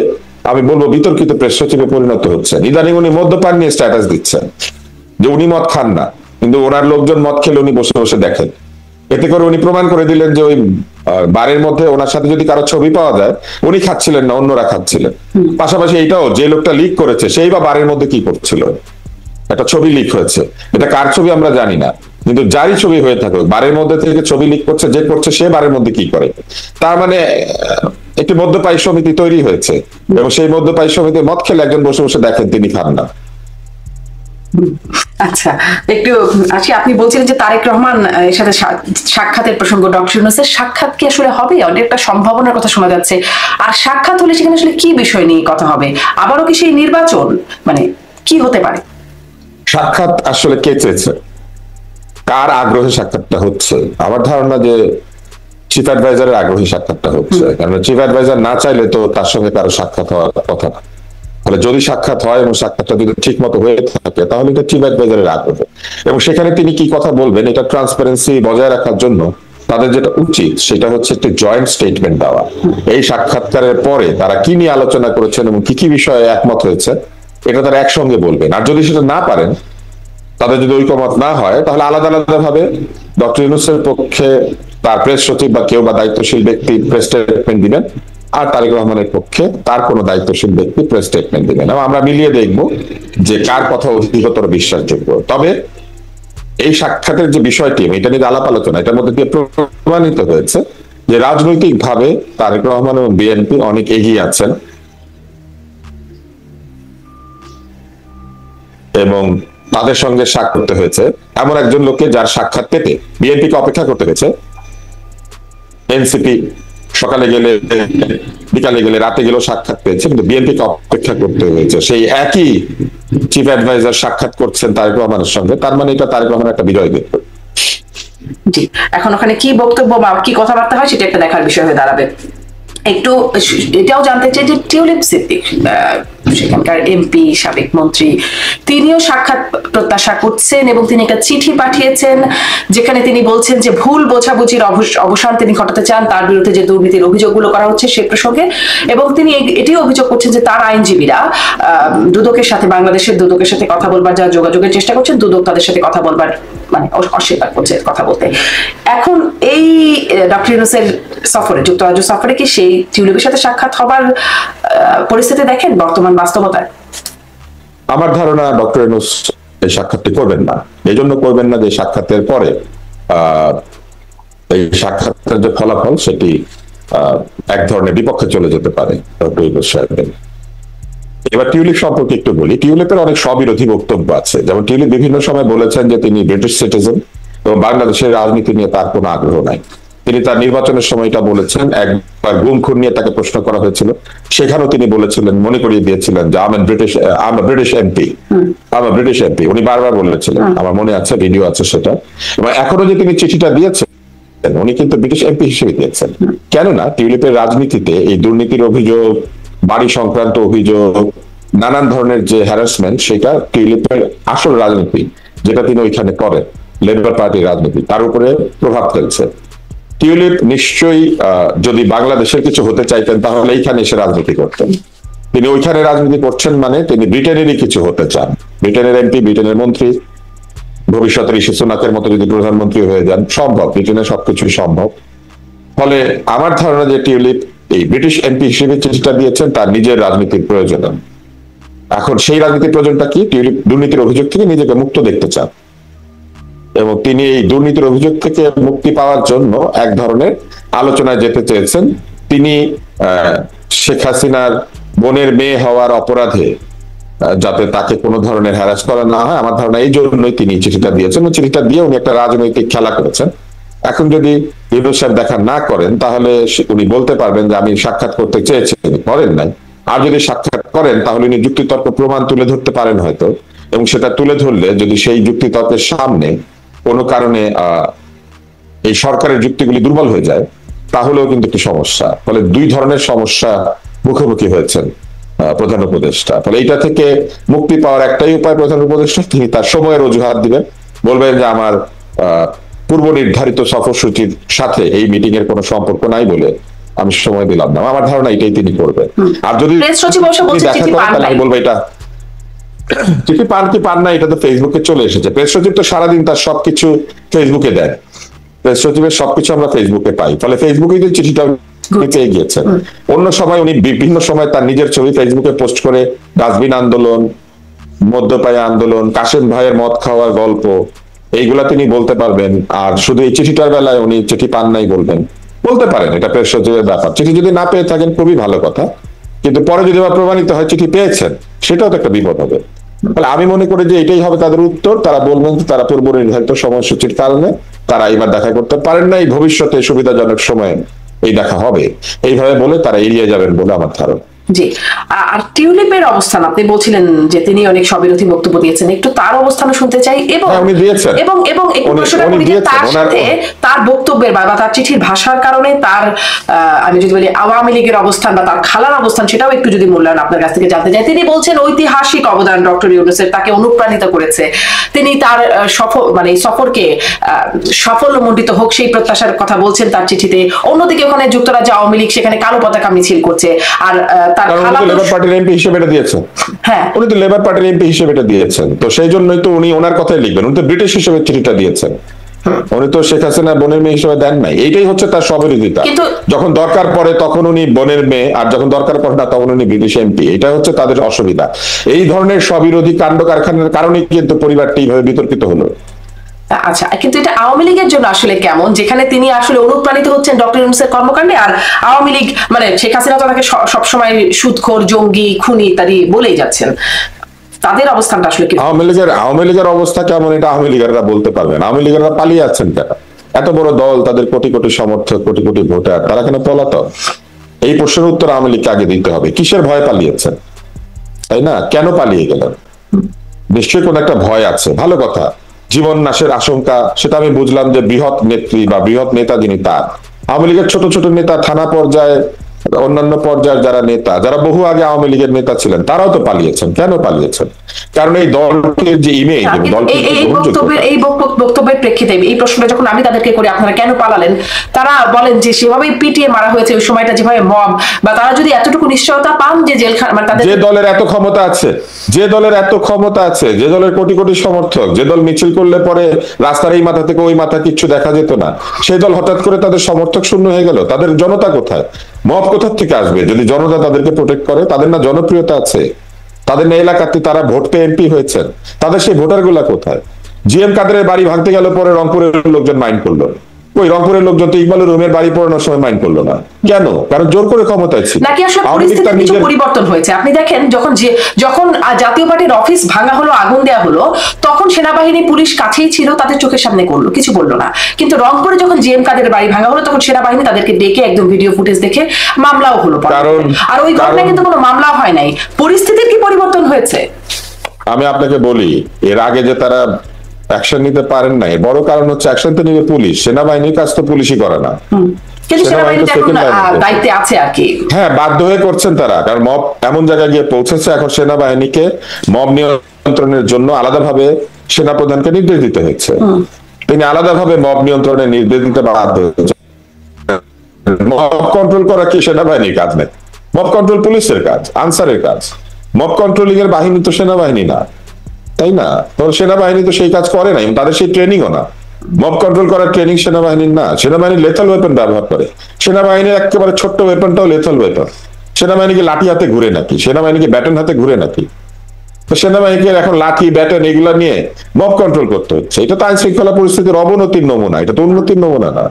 আমি বলবো বিতর্কিত প্রেস সচিবে পরিণত হচ্ছেন। ইদানিং উনি মদ্যপান নিয়ে স্ট্যাটাস দিচ্ছেন যে উনি মদ খান না, কিন্তু ওনার লোকজন মদ খেলে উনি বসে বসে দেখেন। এতে করে উনি প্রমাণ করে দিলেন যে ওই বারের মধ্যে ওনার সাথে যদি কারো ছবি পাওয়া যায়, উনি খাচ্ছিলেন না, অন্যরা খাচ্ছিলেন। পাশাপাশি এইটাও যে লোকটা লিক করেছে সেই বা বারের মধ্যে কি করছিল, একটা ছবি লিক হয়েছে, এটা কার ছবি আমরা জানি না, কিন্তু যারই ছবি হয়ে থাকুক বারের মধ্যে থেকে ছবি লিক করছে, যে করছে সে বারের মধ্যে কি করে। তার মানে একটি মদ্যপায়ী সমিতি তৈরি হয়েছে, এবং সেই মদ্যপায়ী সমিতি মদ খেলে একজন বসে বসে দেখেন, তিনি খান না। আচ্ছা, একটু আসি, আপনি বলছিলেন যে তারেক রহমান এর সাথে সাক্ষাতের প্রসঙ্গ, ডক্টর ইউনূসের সাক্ষাৎ কি আসলে হবে? অনেক একটা সম্ভাবনার কথা শোনা যাচ্ছে। আর সাক্ষাৎ হলে সেখানে আসলে কি বিষয় নিয়ে কথা হবে? আবারও কি সেই নির্বাচন, মানে কি হতে পারে? সাক্ষাৎ আসলে কে চেয়েছে, কার আগ্রহে সাক্ষাৎটা হচ্ছে? আমার ধারণা যে চিফ অ্যাডভাইজারের আগ্রহী সাক্ষাৎটা হচ্ছে, কারণ চিফ অ্যাডভাইজার না চাইলে তো তার সঙ্গে কারো সাক্ষাৎ হওয়ার কথা না। তাহলে যদি সাক্ষাৎ হয় এবং সাক্ষাৎটা যদি ঠিক মতো হয়ে থাকে, তাহলে এটা চিফ অ্যাডভাইজারের আগ্রহ, এবং সেখানে তিনি কি কথা বলবেন এটা ট্রান্সপারেন্সি বজায় রাখার জন্য তাদের যেটা উচিত সেটা হচ্ছে একটি জয়েন্ট স্টেটমেন্ট দেওয়া। এই সাক্ষাৎকারের পরে তারা কি নিয়ে আলোচনা করেছেন এবং কি কি বিষয়ে একমত হয়েছে, এটা তারা একসঙ্গে বলবেন। আর যদি সেটা না পারেন, তাদের যদি ঐকমত না হয়, তাহলে আলাদা আলাদা ভাবে ডক্টর ইউনূসের পক্ষে তার প্রেস সচিব বা কেউ বা দায়িত্বশীল ব্যক্তি প্রেস স্টেটমেন্ট দিবেন, আর তারেক রহমানের পক্ষে তার কোনো দায়িত্বশীল ব্যক্তি প্রেস স্টেটমেন্ট দিবেন, এবং আমরা মিলিয়ে দেখব যে কার কথা অধিকতর বিশ্বাসযোগ্য। তবে এই সাক্ষাতের যে বিষয়টি, এটা নিয়ে আলাপ আলোচনা, এটার মধ্যে দিয়ে প্রমাণিত হয়েছে যে রাজনৈতিক ভাবে তারেক রহমান এবং বিএনপি অনেক এগিয়ে আছেন, এবং তাদের সঙ্গে সাক্ষাৎ করতে হয়েছে এমন একজন লোককে যার সাক্ষাৎ পেতে বিএনপিকে অপেক্ষা করতে হয়েছে। এনসিপি সকালে গেলে বিকালে গেলে রাতে গেলেও সাক্ষাৎ পেয়েছে, কিন্তু বিএনপিকে অপেক্ষা করতে হয়েছে। সেই একই চিফ অ্যাডভাইজার সাক্ষাৎ করছেন তারেক রহমানের সঙ্গে, তার মানে এটা তারেক রহমানের একটা বিজয় দিন। জি, এখন ওখানে কি বক্তব্য বা কি কথাবার্তা হয় সেটা একটা দেখার বিষয় হয়ে দাঁড়াবে। একটু এটাও জানতে চাই যে টিউলিপ সিদ্দিক, সেখানকার এমপি, সাবেক মন্ত্রী, তিনিও সাক্ষাৎ প্রত্যাশা করছেন, এবং তিনি একটা চিঠি পাঠিয়েছেন যেখানে তিনি বলছেন যে ভুল বোঝাবুঝির অবসান তিনি ঘটাতে চান, তার বিরুদ্ধে যে দুর্নীতির অভিযোগগুলো করা হচ্ছে সে প্রসঙ্গে। এবং তিনি এটিও অভিযোগ করছেন যে তার আইনজীবীরা দুদকের সাথে, বাংলাদেশের দুদকের সাথে কথা বলবার যা যোগাযোগের চেষ্টা করছেন, দুদক তাদের সাথে কথা বলবার মানে অস্বীকার করছে কথা বলতে। এখন এই ডক্টর ইউনূসের সফরে, যুক্তরাজ্য সফরে, কি সেই টিউলিপের সাথে সাক্ষাৎ হবার পরিস্থিতি দেখেন বর্তমান বাস্তবতায়? আমার ধারণা ডক্টর ইউনূস এই সাক্ষাৎটি করবেন না। এই জন্য করবেন না যে সাক্ষাতের পরে এই সাক্ষাতের যে ফলাফল সেটি এক ধরনের বিপক্ষে চলে যেতে পারে ডক্টর ইউনূস সাহেবের। এবার টিউলিপ সম্পর্কে একটু বলি। টিউলিপের অনেক স্ববিরোধী বক্তব্য আছে। যেমন টিউলিপ বিভিন্ন সময় বলেছেন যে তিনি ব্রিটিশ সিটিজেন এবং বাংলাদেশের রাজনীতি নিয়ে তার কোনো আগ্রহ নাই। তিনি তার নির্বাচনের সময়টা বলেছেন। একবার গুম খুন নিয়ে তাকে প্রশ্ন করা হয়েছিল, সেখানেও তিনি বলেছিলেন, মনে করিয়ে দিয়েছিলেন যে ব্রিটিশ এমপি। উনি বারবার বলেছিলেন, আমার মনে আছে, ভিডিও আছে সেটা। এবং এখনো যে তিনি চিঠিটা দিয়েছেন দিয়েছেন উনি কিন্তু ব্রিটিশ এমপি হিসেবে দিয়েছেন। কেননা টিউলিপের রাজনীতিতে এই দুর্নীতির অভিযোগ, বাড়ি সংক্রান্ত অভিযোগ, নানান ধরনের যে হ্যারাসমেন্ট, সেটা টিউলিপের আসল রাজনীতি যেটা তিনি ওইখানে করেন, লেবার পার্টির রাজনীতি, তার উপরে প্রভাব ফেলছে। টিউলিপ নিশ্চয়ই যদি বাংলাদেশের কিছু হতে চাইতেন তাহলে এইখানে এসে রাজনীতি করতেন। তিনি ওইখানে রাজনীতি করছেন মানে তিনি ব্রিটেনেরই কিছু হতে চান, ব্রিটেনের এমপি, ব্রিটেনের মন্ত্রী, ভবিষ্যতে ঋষি সুনাকের মতো যদি প্রধানমন্ত্রী হয়ে যান, সম্ভব, ব্রিটেনে সবকিছুই সম্ভব। ফলে আমার ধারণা যে টিউলিপ এই ব্রিটিশ এমপি হিসেবে চিঠিটা দিয়েছেন তার নিজের রাজনীতির প্রয়োজনে। এখন সেই রাজনীতির প্রয়োজনটা কি? টিউলিপ দুর্নীতির অভিযোগ থেকে নিজেকে মুক্ত দেখতে চান এবং তিনি এই দুর্নীতির অভিযোগ থেকে মুক্তি পাওয়ার জন্য এক ধরনের আলোচনায় যেতে চেয়েছেন। তিনি শেখ হাসিনার বোনের মেয়ে হওয়ার অপরাধে যাতে তাকে কোনো ধরনের হ্যারাস করা না হয়, আমার ধারণা এই জন্যই তিনি চিঠিটা দিয়েছেন। চিঠিটা দিয়ে উনি একটা রাজনৈতিক খেলা করেছেন। এখন যদি ইউনূস সাহেব দেখা না করেন তাহলে উনি বলতে পারবেন যে আমি সাক্ষাৎ করতে চেয়েছি, করেন নাই। আর যদি সাক্ষাৎ করেন তাহলে উনি যুক্তিতর্ক প্রমাণ তুলে ধরতে পারেন হয়তো, এবং সেটা তুলে ধরলে যদি সেই যুক্তিতর্কের সামনে কোনো কারণে এই সরকারের যুক্তিগুলি দুর্বল হয়ে যায় তাহলেও কিন্তু একটি সমস্যা। ফলে দুই ধরনের সমস্যা মুখোমুখি হয়েছেন প্রধান উপদেষ্টা। ফলে এইটা থেকে মুক্তি পাওয়ার একটাই উপায়, প্রধান উপদেষ্টা তিনি তার সময়ের অজুহাত দিবেন, বলবেন যে আমার পূর্ব নির্ধারিত সফরসূচির সাথে এই মিটিং এর কোনো সম্পর্ক নাই বলে আমি সময় দিলাম না। আমার ধারণা এটাই তিনি করবেন। আর যদি দেখা করেন তাহলে আমি বলবো এটা চিঠি পান কি পান না এটা তো ফেসবুকে চলে এসেছে। প্রেস সচিব তো সারাদিন তার সবকিছু ফেসবুকে দেয়, প্রেস সচিবের সবকিছু আমরা ফেসবুকে পাই। ফলে ফেসবুকে যে চিঠিটা পেয়ে গিয়েছেন। অন্য সময় উনি বিভিন্ন সময় তার নিজের ছবি ফেসবুকে পোস্ট করে ডাস্টবিন আন্দোলন, মদ্যপায়ী আন্দোলন, কাশেম ভাইয়ের মদ খাওয়ার গল্প, এইগুলা তিনি বলতে পারবেন। আর শুধু এই চিঠিটার বেলায় উনি চিঠি পান নাই বলবেন, বলতে পারেন, এটা প্রেস সচিবের ব্যাপার। চিঠি যদি না পেয়ে থাকেন খুবই ভালো কথা, কিন্তু পরে যদি আবার প্রমাণিত হয় চিঠি পেয়েছেন, সেটাও তো একটা বিপদ হবে। তাহলে আমি মনে করি যে এটাই হবে তাদের উত্তর। তারা বলবেন তারা পূর্ব নির্ধারিত সময়সূচির কারণে তারা এবার দেখা করতে পারেন না, এই ভবিষ্যতে সুবিধাজনক সময়ে এই দেখা হবে, এইভাবে বলে তারা এড়িয়ে যাবেন বলে আমার ধারণা। জি, আর টিউলিপের অবস্থান আপনি বলছিলেন যে তিনি অনেক স্ববিরোধী বক্তব্য দিয়েছেন, একটু তার অবস্থানও শুনতে চাই। এবং একটু প্রশ্নটা করি যে তার সাথে তার বক্তব্যের বা তার চিঠির ভাষার কারণে তার আমি যদি বলি আওয়ামী লীগের অবস্থান বা তার খালার অবস্থান, সেটাও একটু যদি মূল্যায়ন আপনার কাছ থেকে জানতে চাই। তিনি বলছেন ঐতিহাসিক অবদান ডক্টর ইউনূসের, তাকে অনুপ্রাণিত করেছে, তিনি তার সফরকে সাফল্যমণ্ডিত হোক সেই প্রত্যাশার কথা বলছেন তার চিঠিতে। অন্যদিকে ওখানে যুক্তরাজ্য আওয়ামী লীগ সেখানে কালো পতাকা মিছিল করছে, আর লেবার পার্টির এমপি হিসেবে এটা দিয়েছেন। হ্যাঁ, উনি তো লেবার পার্টির এমপি হিসেবে এটা দিয়েছেন, তো সেই জন্যই তো উনি ওনার কথাই লিখবেন। উনি তো ব্রিটিশ হিসেবে চিঠিটা দিয়েছেন, উনি তো শেখ হাসিনা বোনের মেয়ে হিসেবে দেন নাই। এইটাই হচ্ছে তার স্ববিরোধিতা। যখন দরকার পড়ে তখন উনি বোনের মেয়ে, আর যখন দরকার পড়ে না তখন উনি ব্রিটিশ এমপি। এটা হচ্ছে তাদের অসুবিধা। এই ধরনের স্ববিরোধী কাণ্ড কারখানার কারণেই কিন্তু পরিবারটি এইভাবে বিতর্কিত হলো। আচ্ছা, কিন্তু এটা আওয়ামী লীগের জন্য আসলে কেমন, যেখানে তিনি আসলে অনুপ্রাণিত হচ্ছেন ডক্টর ইউনূসের কর্মকাণ্ডে, আর আওয়ামী লীগ শেখ হাসিনা তো তাকে সবসময় সুদখোর, জঙ্গি, খুনি ইত্যাদি বলেই যাচ্ছেন, তাদের অবস্থানটা আসলে কি? আওয়ামী লীগের অবস্থা কেমন এটা আওয়ামী লীগেরা বলতে পারবেন। আওয়ামী লীগেরা পালিয়ে আছেন কেন? এত বড় দল, তাদের কোটি কোটি সমর্থক, কোটি কোটি ভোটার, তারা কেন পলাতক? এই প্রশ্নের উত্তর আওয়ামী লীগকে আগে দিতে হবে। কিসের ভয় পালিয়েছেন, তাই না? কেন পালিয়ে গেলেন? নিশ্চয়ই কোন একটা ভয় আছে। ভালো কথা, জীবন নাশের আশঙ্কা, সেটা আমি বুঝলাম যে বৃহৎ নেত্রী বা বৃহৎ নেতা যিনি, তার আওয়ামী লীগের ছোট ছোট নেতা, থানা পর্যায়ে, অন্যান্য পর্যায়ের যারা নেতা, যারা বহু আগে আওয়ামী লীগের নেতা ছিলেন, তারাও তো পালিয়েছেন। কেন পালিয়েছেন? কারণ এই দলটির যে ইমেজ, এই বক্তব্যের প্রেক্ষিতে এই প্রশ্নটা যখন আমি তাদেরকে করি আপনারা কেন পালালেন, তারা বলেন যে সেভাবেই পিটিয়ে মারা হয়েছে ওই সময়টা, যেভাবে মব, বা তারা যদি এতটুকু নিশ্চয়তা পান যে জেলখানা, মানে তাদের যে দলের এত ক্ষমতা আছে, যে দলের কোটি কোটি সমর্থক, যে দল মিছিল করলে পরে রাস্তার এই মাথা থেকে ওই মাথা কিচ্ছু দেখা যেত না, সেই দল হঠাৎ করে তাদের সমর্থক শূন্য হয়ে গেল। তাদের জনতা কোথায়? মব কোথা থেকে আসবে যদি জনতা তাদেরকে প্রোটেক্ট করে? তাদের না জনপ্রিয়তা আছে, তাদের না এলাকাতে তারা ভোট পেয়ে এমপি হয়েছেন, তাদের সেই ভোটার গুলা কোথায়? জিএম কাদেরের বাড়ি ভাঙতে গেল পরে রংপুরের লোকজন মাইন্ড করলো, ওই রংপুরের লোকজন তো ইকবালের রুমের বাড়ি পড়ানোর সময় মাইন্ড করলো না কেন? কারণ জোর করে ক্ষমতায় ছিল। নাকি আসলে পরিস্থিতির কিছু পরিবর্তন হয়েছে? আপনি দেখেন যখন জাতীয় পার্টির অফিস ভাঙা হলো, আগুন দেওয়া হলো, তখন সেনাবাহিনী পুলিশ কাছেই ছিল, তাদের চোখের সামনে করলো, কিছু বললো না। কিন্তু রংপুরে যখন জিএম কাদের বাড়ি ভাঙা হলো তখন সেনাবাহিনী তাদেরকে ডেকে একদম ভিডিও ফুটেজ দেখে মামলাও হলো, আর ওই ঘটনায় কিন্তু কোনো মামলা হয় নাই। পরিস্থিতির কি পরিবর্তন হয়েছে? আমি আপনাকে বলি, এর আগে যে তারা অ্যাকশন নিতে পারেন নাই, বড় কারণ হচ্ছে অ্যাকশন তো নিবে পুলিশ, সেনাবাহিনীর কাজ তো পুলিশই করে না। কিন্তু সেনাবাহিনী সেনাবাহিনী তো এখন second line-এ। দায়িত্বে আছে আর কি। হ্যাঁ, বাধ্য হয়ে করছেন তারা, কারণ মব এমন জায়গায় গিয়ে পৌঁছেছে, এখন সেনাবাহিনীকে মব নিয়ন্ত্রণের জন্য আলাদাভাবে সেনাপ্রধানকে নির্দেশ দিতে হচ্ছে। তিনি আলাদাভাবে মব নিয়ন্ত্রণের নির্দেশ দিতে বাধ্য হয়েছে। মব কন্ট্রোল করা কি সেনাবাহিনীর কাজ নাকি? মব কন্ট্রোল পুলিশের কাজ, আনসারের কাজ। মব কন্ট্রোলিং এর বাহিনী তো সেনাবাহিনী না, তাই না? তো সেনাবাহিনী তো সেই কাজ করে নাই, তাদের সেই ট্রেনিংও না। মব কন্ট্রোল করার ট্রেনিং সেনাবাহিনীর না। সেনাবাহিনী লেথাল ওয়েপন ব্যবহার করে। সেনাবাহিনীর একেবারে ছোট্ট ওয়েপনটাও লেথাল ওয়েপন। সেনাবাহিনীকে লাঠি হাতে ঘুরে নাকি? সেনাবাহিনীকে ব্যাটন হাতে ঘুরে নাকি? তো সেনাবাহিনীকে এখন লাঠি ব্যাটন এগুলা নিয়ে মব কন্ট্রোল করতে হচ্ছে। এটা তো আইন শৃঙ্খলা পরিস্থিতির অবনতির নমুনা, এটা তো উন্নতির নমুনা না।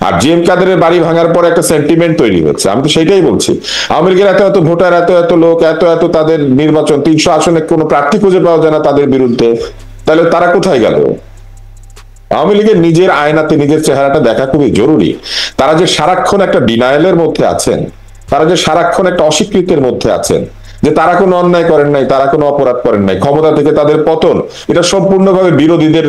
আর জিএম কাদেরের বাড়ি ভাঙার পর একটা সেন্টিমেন্ট তৈরি হচ্ছে, আমি তো সেটাই বলছি। আওয়ামী লীগের এত এত ভোটার, এত এত লোক, এত এত তাদের নির্বাচন, 300 আসনে কোনো প্রার্থী খুঁজে পাওয়া যায় না তাদের বিরুদ্ধে, তাহলে তারা কোথায় গেল? আওয়ামী লীগের নিজের আয়নাতে নিজের চেহারাটা দেখা খুবই জরুরি। তারা যে সারাক্ষণ একটা ডিনায়ালের মধ্যে আছেন, তারা যে সারাক্ষণ একটা অস্বীকৃতির মধ্যে আছেন, যে তারা কোনো অন্যায় করেন নাই, তারা কোনো অপরাধ করেন নাই, ক্ষমতা থেকে তাদের পতন, এটা সম্পূর্ণভাবে বিরোধীদের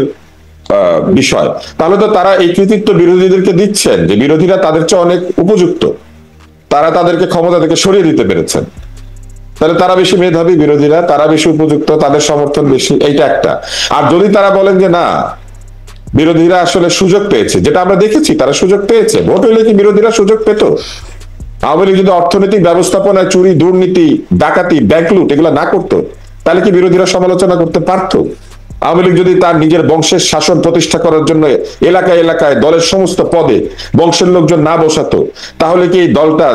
বিষয়। তাহলে তো তারা এই কৃতিত্ব বিরোধীদেরকে দিচ্ছেন, যে বিরোধীরা তাদের চেয়ে অনেক উপযুক্ত, তারা তাদেরকে ক্ষমতা থেকে সরিয়ে দিতে পেরেছেন। তাহলে তারা বেশি মেধাবী, বিরোধীরা তারা বেশি উপযুক্ত, তাদের সমর্থন বেশি, এইটা একটা। আর যদি তারা বলেন যে না, বিরোধীরা আসলে সুযোগ পেয়েছে, যেটা আমরা দেখেছি, তারা সুযোগ পেয়েছে, ভোট হইলে কি বিরোধীরা সুযোগ পেত? আওয়ামী লীগ যদি অর্থনৈতিক ব্যবস্থাপনায় চুরি, দুর্নীতি, ডাকাতি, ব্যাংক লুট এগুলো না করতো, তাহলে কি বিরোধীরা সমালোচনা করতে পারতো? আওয়ামী লীগ যদি তার নিজের বংশের শাসন প্রতিষ্ঠা করার জন্য এলাকায় এলাকায় দলের সমস্ত পদে বংশের লোকজন না বসাতো, তাহলে কি এই দলটা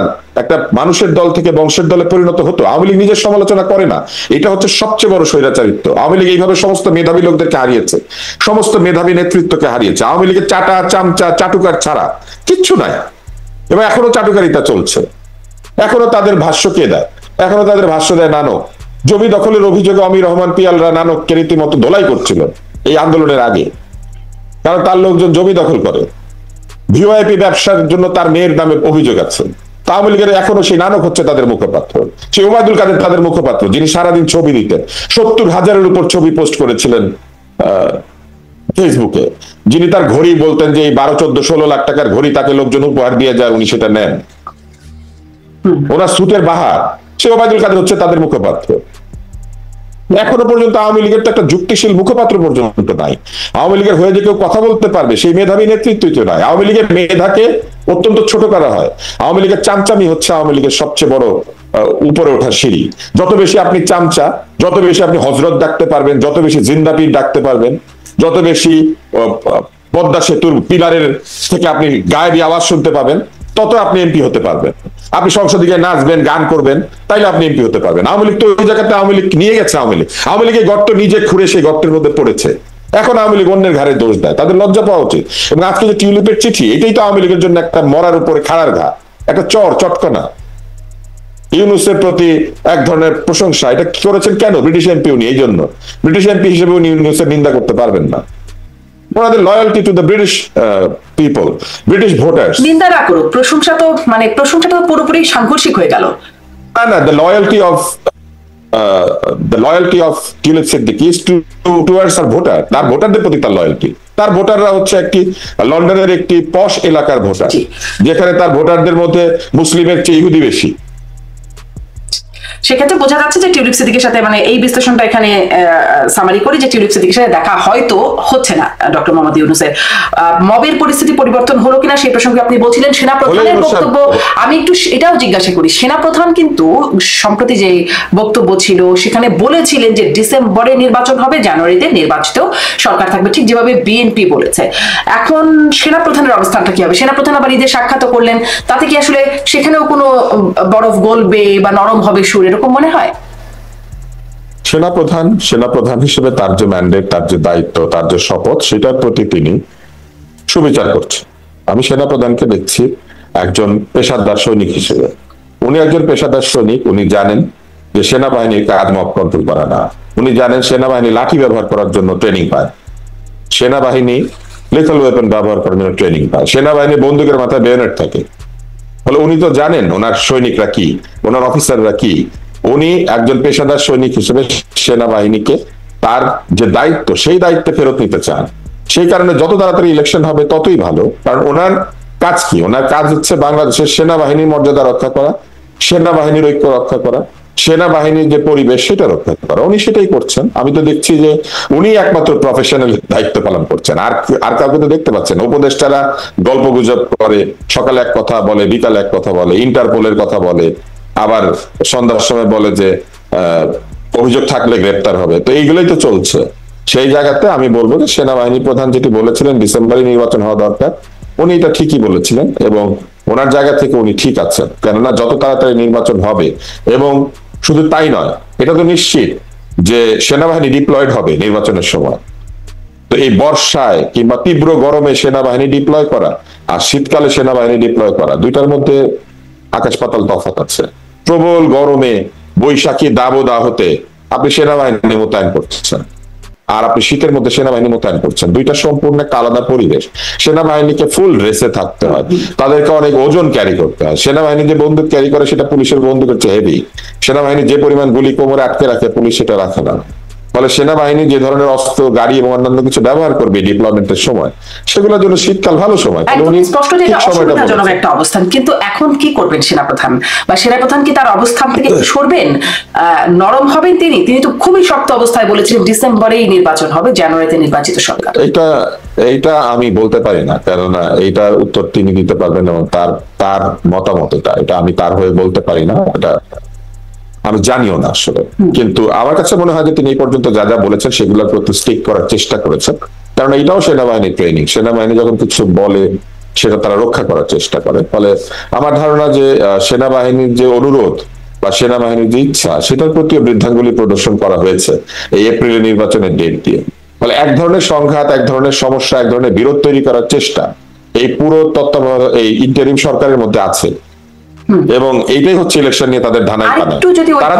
একটা মানুষের দল থেকে বংশের দলে পরিণত হতো? আওয়ামী লীগ নিজের সমালোচনা করে না, এটা হচ্ছে সবচেয়ে বড় স্বৈরাচারিত্ব। আওয়ামী লীগ এইভাবে সমস্ত মেধাবী লোকদেরকে হারিয়েছে, সমস্ত মেধাবী নেতৃত্বকে হারিয়েছে। আওয়ামী লীগের চাটা, চামচা, চাটুকার ছাড়া কিচ্ছু নাই, এবং এখনো চাটুকারিতা চলছে। এখনো তাদের ভাষ্য কে দেয়? এখনো তাদের ভাষ্য দেয় নানক। জমি দখলের অভিযোগে অমির রহমান পিয়ালরা নানককে রীতিমতো ধোলাই করছিল এই আন্দোলনের আগে, কারণ তার লোকজন জমি দখল করে। ভিওআইপি ব্যবসার জন্য তার মেয়ের নামে অভিযোগ আছে। আওয়ামী লীগের এখনো সেই নানক হচ্ছে তাদের মুখপাত্র, সেই ওবায়দুল কাদের তাদের মুখপাত্র, যিনি সারাদিন ছবি দিতেন, 70,000-এর উপর ছবি পোস্ট করেছিলেন ফেসবুকে, যিনি তার ঘড়ি বলতেন যে এই 12, 14, 16 লাখ টাকার ঘড়ি তাকে লোকজন উপহার দিয়ে যায়, উনি সেটা নেন, ওনার সুতের বাহার। সে ওবায়দুল কাদের হচ্ছে তাদের মুখপাত্র। এখনো পর্যন্ত আওয়ামী লীগের তো একটা যুক্তিশীল মুখপাত্র পর্যন্ত নাই। আওয়ামী লীগের হয়ে যে কেউ কথা বলতে পারবে সেই মেধাবী নেতৃত্ব তো নাই। আওয়ামী লীগের মেধাকে অত্যন্ত ছোট করা হয়। আওয়ামী লীগের চামচামি হচ্ছে আওয়ামী লীগের সবচেয়ে বড় উপরে ওঠার সিঁড়ি। যত বেশি আপনি চামচা, যত বেশি আপনি হজরত ডাকতে পারবেন, যত বেশি জিন্দাপীর ডাকতে পারবেন, যত বেশি পদ্মা সেতুর পিলারের থেকে আপনি গায়েবী আওয়াজ শুনতে পাবেন, তত আপনি এমপি হতে পারবেন। আপনি সংসদে গিয়ে নাচবেন, গান করবেন, তাইলে আপনি এমপি হতে পারবেন। আওয়ামী লীগ তো ওই জায়গাতে আওয়ামী লীগ নিয়ে গেছে। আওয়ামী লীগের গর্ত নিজে খুঁড়ে সেই গর্তের মধ্যে পড়েছে। এখন আওয়ামী লীগ অন্যের ঘাড়ে দোষ দেয়, তাদের লজ্জা পাওয়া উচিত। এবং আজকে যে টিউলিপের চিঠি, এটাই তো আওয়ামী লীগের জন্য একটা মরার উপরে খাড়ার ঘা, একটা চটকনা। ইউনূসের প্রতি এক ধরনের প্রশংসা, এটা কি করেছেন কেন? ব্রিটিশ এমপি উনি, এই জন্য ব্রিটিশ এমপি হিসেবে উনি ইউনূসের নিন্দা করতে পারবেন না। ওনাদের loyalty to the British people, British voters. নিন্দা না করুক, প্রশংসাটা তো পুরোপুরি সাংঘর্ষিক হয়ে গেল। না, the loyalty of tulip Siddiqui is towards our voter, তার ভোটারদের প্রতি তার লয়্যালটি। তার ভোটাররা হচ্ছে একটি লন্ডনের একটি পশ এলাকার ভোটার, যেখানে তার ভোটারদের মধ্যে মুসলিমের চেয়ে ইহুদি বেশি। সেক্ষেত্রে বোঝা যাচ্ছে যে টিউলিপ সিদ্দিকের সাথে, মানে এই বিশ্লেষণটা এখানে সামারি করি, যে টিউলিপ সিদ্দিকের সাথে দেখা হয়তো হচ্ছে না ডক্টর মোহাম্মদ ইউনূসের। মবের পরিস্থিতি পরিবর্তন হলো কিনা সেই প্রসঙ্গে আপনি বলছিলেন সেনাপ্রধানের বক্তব্য। আমি একটু এটাও জিজ্ঞাসা করি, সেনাপ্রধান কিন্তু সম্প্রতি যে বক্তব্য ছিল সেখানে বলেছিলেন যে ডিসেম্বরে নির্বাচন হবে, জানুয়ারিতে নির্বাচিত সরকার থাকবে, ঠিক যেভাবে বিএনপি বলেছে। এখন সেনাপ্রধানের অবস্থানটা কি হবে? সেনাপ্রধান আবার ঈদের সাক্ষাৎ করলেন, তাতে কি আসলে সেখানেও কোনো বরফ গলবে বা নরম হবে সুর, এরকম মনে হয়? সেনাপ্রধান হিসেবে তার যে ম্যান্ডেট, তার যে দায়িত্ব, তার যে শপথ, সেটার প্রতি তিনি সুবিচার করছেন। আমি সেনাপ্রধানকে দেখছি একজন পেশাদার সৈনিক হিসেবে। উনি একজন পেশাদার সৈনিক, উনি জানেন যে সেনাবাহিনীর কাজ মব কন্ট্রোল করা না। উনি জানেন সেনাবাহিনী লাঠি ব্যবহার করার জন্য ট্রেনিং পায়, সেনাবাহিনী লিথল ওয়েপন ব্যবহার করার জন্য ট্রেনিং পায়, সেনাবাহিনী বন্দুকের মাথায় বেয়োনেট থাকে। ফলে উনি তো জানেন ওনার সৈনিকরা কি, ওনার অফিসাররা কি। উনি একজন পেশাদার সৈনিক হিসেবে সেনাবাহিনীকে তার যে দায়িত্ব সেই দায়িত্বে ফেরত নিতে চান। সেই কারণে যত তাড়াতাড়ি ইলেকশন হবে ততই ভালো, কারণ ওনার কাজ কি? ওনার কাজ হচ্ছে বাংলাদেশের সেনাবাহিনীর মর্যাদা রক্ষা করা, সেনাবাহিনীর ঐক্য রক্ষা করা, সেনাবাহিনীর যে পরিবেশ সেটা রক্ষা করা। উনি সেটাই করছেন। আমি তো দেখছি যে উনি একমাত্র প্রফেশনাল দায়িত্ব পালন করছেন, আর কাউকে তো দেখতে পাচ্ছেন। উপদেষ্টারা গল্প গুজব করে, সকালে এক কথা বলে, বিকালে এক কথা বলে, ইন্টারপোলের কথা বলে, আবার সন্ধ্যার সময় বলে যে অভিযোগ থাকলে গ্রেপ্তার হবে। তো এইগুলোই তো চলছে। সেই জায়গাতে আমি বলবো যে সেনাবাহিনী প্রধান যেটি বলেছিলেন ডিসেম্বরে নির্বাচন হওয়া দরকার, উনি এটা ঠিকই বলেছিলেন এবং ওনার জায়গা থেকে উনি ঠিক আছেন। কেননা যত তাড়াতাড়ি নির্বাচন হবে, এবং শুধু তাই নয়, এটা তো নিশ্চিত যে সেনাবাহিনী ডিপ্লয়েড হবে নির্বাচনের সময়। তো এই বর্ষায় কিংবা তীব্র গরমে সেনাবাহিনী ডিপ্লয় করা আর শীতকালে সেনাবাহিনী ডিপ্লয় করা, দুইটার মধ্যে আকাশ পাতাল তফাৎ আছে। প্রবল গরমে বৈশাখী দাবদাহতে আপনি সেনাবাহিনী মোতায়েন করছেন, আর আপনি শীতের মধ্যে সেনাবাহিনী মোতায়েন করছেন, দুইটা সম্পূর্ণ একটা আলাদা পরিবেশ। সেনাবাহিনীকে ফুল ড্রেসে থাকতে হয়, তাদেরকে অনেক ওজন ক্যারি করতে হয়। সেনাবাহিনী যে বন্দুক ক্যারি করে সেটা পুলিশের বন্দুকের চেয়ে হেভি। সেনাবাহিনী যে পরিমাণ গুলি কোমরে আটকে রাখে, পুলিশ সেটা রাখে না। ফলে সেনাবাহিনী যে ধরনের অস্ত্র, গাড়ি এবং অন্যান্য কিছু ব্যবহার করবে ডিপ্লয়মেন্টের সময়, সেগুলোর জন্য শীতকাল ভালো সময়। একদম স্পষ্ট যে এটা অসুবিধাজনক একটা অবস্থান। কিন্তু এখন কি করবেন সেনাপ্রধান? বা সেনাপ্রধান কি তার অবস্থান থেকে সরবেন? নরম হবেন তিনি? তিনি তো খুবই শক্ত অবস্থায় বলেছিলেন ডিসেম্বরেই নির্বাচন হবে, জানুয়ারিতে নির্বাচিত সরকার। এইটা আমি বলতে পারি না, কেননা এইটার উত্তর তিনি দিতে পারবেন এবং তার মতামত এটা আমি তার হয়ে বলতে পারি না, এটা আমি জানিও না আসলে। কিন্তু আমার কাছে মনে হয় যে তিনি এই পর্যন্ত যা যা বলেছেন সেগুলোর প্রতি স্টিক করার চেষ্টা করেছেন, কারণ এটাও সেনাবাহিনীর ট্রেনিং। সেনাবাহিনী যখন কিছু বলে সেটা তারা রক্ষা করার চেষ্টা করে। ফলে আমার ধারণা যে সেনাবাহিনীর যে অনুরোধ বা সেনাবাহিনীর যে ইচ্ছা, সেটার প্রতিও বৃদ্ধাঙ্গুলি প্রদর্শন করা হয়েছে এই এপ্রিলে নির্বাচনের ডেট দিয়ে। ফলে এক ধরনের সংঘাত, এক ধরনের সমস্যা, এক ধরনের বিরোধ তৈরি করার চেষ্টা এই পুরো তত্ত্বাবধায়ক এই ইন্টারিম সরকারের মধ্যে আছে। এবং এইটাই হচ্ছে ইলেকশন নিয়ে তাদের ধানাই পানাই। তারা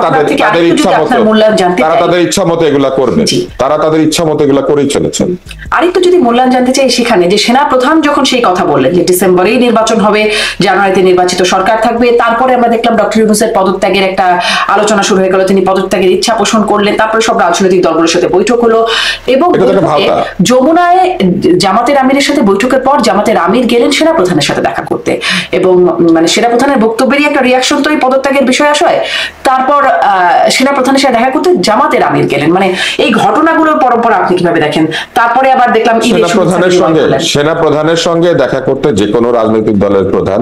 তাদের ইচ্ছা মতো এগুলা করবে, তারা তাদের ইচ্ছা মতো এগুলা করেই চলেছেন। আরেকটু যদি মূল্যায়ন জানতে চাই সেখানে, যে সেনা প্রধান যখন সেই কথা বললেন যে ডিসেম্বরেই নির্বাচন হবে, জানুয়ারিতে নির্বাচিত সরকার থাকবে, তারপরে আমরা দেখলাম ডক্টর ইউনূসের পদত্যাগের একটা আলোচনা শুরু হয়ে গেল, তিনি পদত্যাগের ইচ্ছা পোষণ করলেন, তারপরে সব রাজনৈতিক দলগুলোর সাথে বৈঠক হলো এবং যমুনায় জামাতের আমিরের সাথে বৈঠকের পর জামাতের আমির গেলেন সেনা প্রধানের সাথে দেখা করতে, এবং মানে সেনা প্রধানের বক্তব্যেরই একটা রিয়াকশন তো এই পদত্যাগের বিষয় আসে। তারপর সেনা প্রধানের সাথে দেখা করতে জামাতের আমির গেলেন। মানে এই ঘটনাগুলোর পরম্পরা আপনি কিভাবে দেখেন? তারপরে আবার দেখলাম সেনা প্রধানের সঙ্গে দেখা করতে যে কোনো রাজনৈতিক দলের প্রধান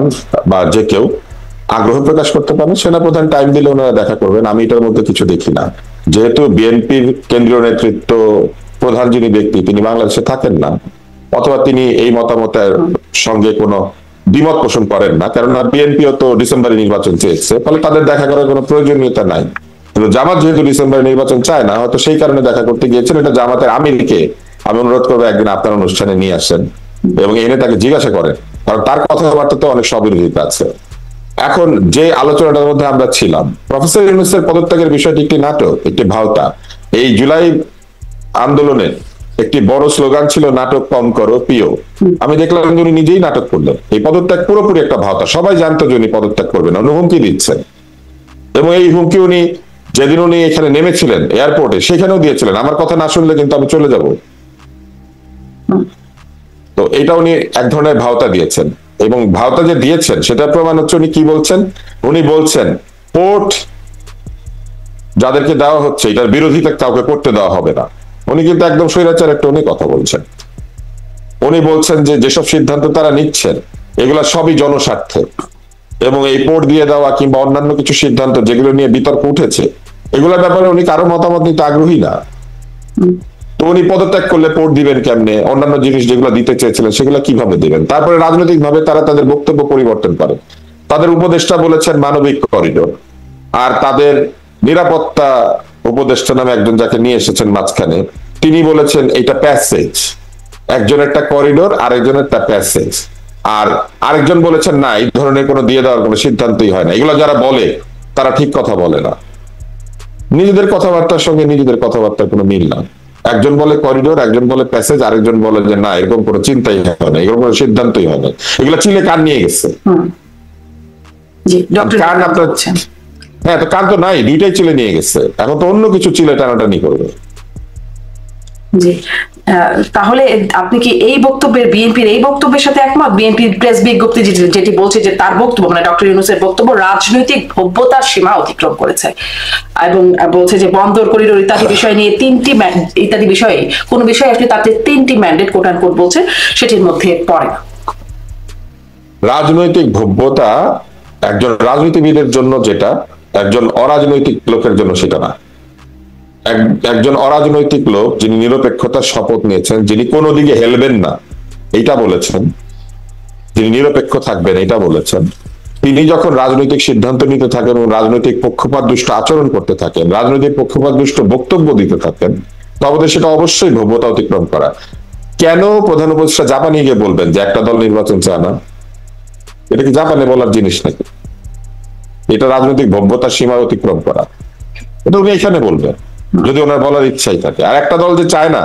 বা যে কেউ আগ্রহ প্রকাশ করতে পারে। সেনা প্রধান টাইম দিলে ওনারা দেখা করবেন, আমি এটার মধ্যে কিছু দেখি না। যেহেতু বিএনপির কেন্দ্রীয় নেতৃত্ব প্রধান যিনি ব্যক্তি, তিনি বাংলাদেশে থাকেন না, অথবা তিনি এই মতামতের সঙ্গে কোনো দ্বিমত পোষণ করেন না, কেননা বিএনপিও তো ডিসেম্বরে নির্বাচন চেয়েছে, ফলে তাদের দেখা করার কোনো প্রয়োজনীয়তা নাই। কিন্তু জামাত যেহেতু ডিসেম্বরে নির্বাচন চায় না, হয়তো সেই কারণে দেখা করতে গিয়েছেন। এটা জামাতের আমিরকে আমি অনুরোধ করবো একদিন আপনার অনুষ্ঠানে নিয়ে আসেন এবং এনে তাকে জিজ্ঞাসা করেন, কারণ তার কথাবার্তা তো অনেক স্ববিরোধিতা আছে। এখন যে আলোচনাটার মধ্যে আমরা ছিলাম, প্রফেসর ইউনূসের পদত্যাগের বিষয়টি একটি নাটক, একটি ভাওতা। এই জুলাই আন্দোলনের একটি বড় স্লোগান ছিল নাটক কম করো প্রিয়। আমি দেখলাম উনি নিজেই নাটক করলেন। এই পদত্যাগ পুরোপুরি একটা ভাওতা। সবাই জানতো যে উনি পদত্যাগ করবেন, উনি হুমকি দিচ্ছেন, এবং এই হুমকি উনি যেদিন উনি এখানে নেমেছিলেন এয়ারপোর্টে সেখানেও দিয়েছিলেন, আমার কথা না শুনলে কিন্তু আমি চলে যাব। তো এটা উনি এক ধরনের ভাওতা দিয়েছেন, এবং ভাওতা যে দিয়েছেন সেটা প্রমাণ হচ্ছে উনি কি বলছেন। উনি বলছেন পোর্ট যাদেরকে দেওয়া হচ্ছে এটার বিরোধিতা কাউকে করতে দেওয়া হবে না। উনি কিন্তু একদম স্বৈরাচার একটা উনি কথা বলছেন। উনি বলছেন যে যেসব সিদ্ধান্ত তারা নিচ্ছেন এগুলা সবই জনস্বার্থে, এবং এই পোর্ট দিয়ে দেওয়া কিংবা অন্যান্য কিছু সিদ্ধান্ত যেগুলো নিয়ে বিতর্ক উঠেছে এগুলোর ব্যাপারে উনি কারো মতামত নিতে আগ্রহী না। তো উনি পদত্যাগ করলে পোর্ট দিবেন কেমনে, অন্যান্য জিনিস যেগুলো দিতে চেয়েছিলেন সেগুলো কিভাবে দিবেন? তারপরে রাজনৈতিক ভাবে তারা তাদের বক্তব্য পরিবর্তন করে। তাদের উপদেষ্টা বলেছেন মানবিক করিডোর, আর তাদের নিরাপত্তা উপদেষ্টা নামে একজন যাকে নিয়ে এসেছেন মাঝখানে, তিনি বলেছেন এটা প্যাসেজ, একজনের একটা করিডোর আরেকজনের একটা প্যাসেজ। আর আরেকজন বলেছেন না, এই ধরনের কোনো দিয়ে দেওয়ার কোনো সিদ্ধান্তই হয় না। এগুলো যারা বলে তারা ঠিক কথা বলে না, নিজেদের কথাবার্তার সঙ্গে নিজেদের কথাবার্তার কোনো মিল না। একজন বলে করিডোর, একজন বলে প্যাসেজ, আরেকজন বলে যে না এরকম কোনো চিন্তাই হয় না, এরকম কোনো সিদ্ধান্তই হয় না। এগুলো চিলে কান নিয়ে গেছে। কান আপনার, হ্যাঁ, তো কান তো নাই, দুইটাই চিলে নিয়ে গেছে। এখন তো অন্য কিছু চিলে টানাটানি করবে। জি। তাহলে আপনি কি এই বক্তব্যের, বিএনপির এই বক্তব্যের সাথে একমত? বিএনপির প্রেস বিজ্ঞপ্তি যেটি বলছে যে তার বক্তব্য, মানে ডক্টর ইউনূসের বক্তব্য রাজনৈতিক ভব্যতার সীমা অতিক্রম করেছে, এবং বলছে যে বন্দর করিডোর ইত্যাদি বিষয় নিয়ে ইত্যাদি বিষয়ে কোনো বিষয় আসলে তাতে 3টি ম্যান্ডেট কোট আনকোট বলছে, সেটির মধ্যে পড়ে না। রাজনৈতিক ভব্যতা একজন রাজনীতিবিদের জন্য যেটা, একজন অরাজনৈতিক লোকের জন্য সেটা না। একজন অরাজনৈতিক লোক যিনি নিরপেক্ষতার শপথ নিয়েছেন, যিনি কোনো দিকে হেলবেন না এইটা বলেছেন, যিনি নিরপেক্ষ থাকবেন এটা বলেছেন, তিনি যখন রাজনৈতিক সিদ্ধান্ত নিতে থাকেন এবং রাজনৈতিক পক্ষপাত দুষ্ট আচরণ করতে থাকেন, রাজনৈতিক পক্ষপাত দুষ্ট বক্তব্য দিতে থাকেন, তবে সেটা অবশ্যই ভব্যতা অতিক্রম করা। কেন প্রধান উপদেষ্টা জাপানে গিয়ে বলবেন যে একটা দল নির্বাচন চায় না? এটা কি জাপানে বলার জিনিস নাকি? এটা রাজনৈতিক ভব্যতার সীমা অতিক্রম করা। এটা উনি এখানে বলবেন যদি ওনার বলার ইচ্ছাই থাকে। আর একটা দল যে চায় না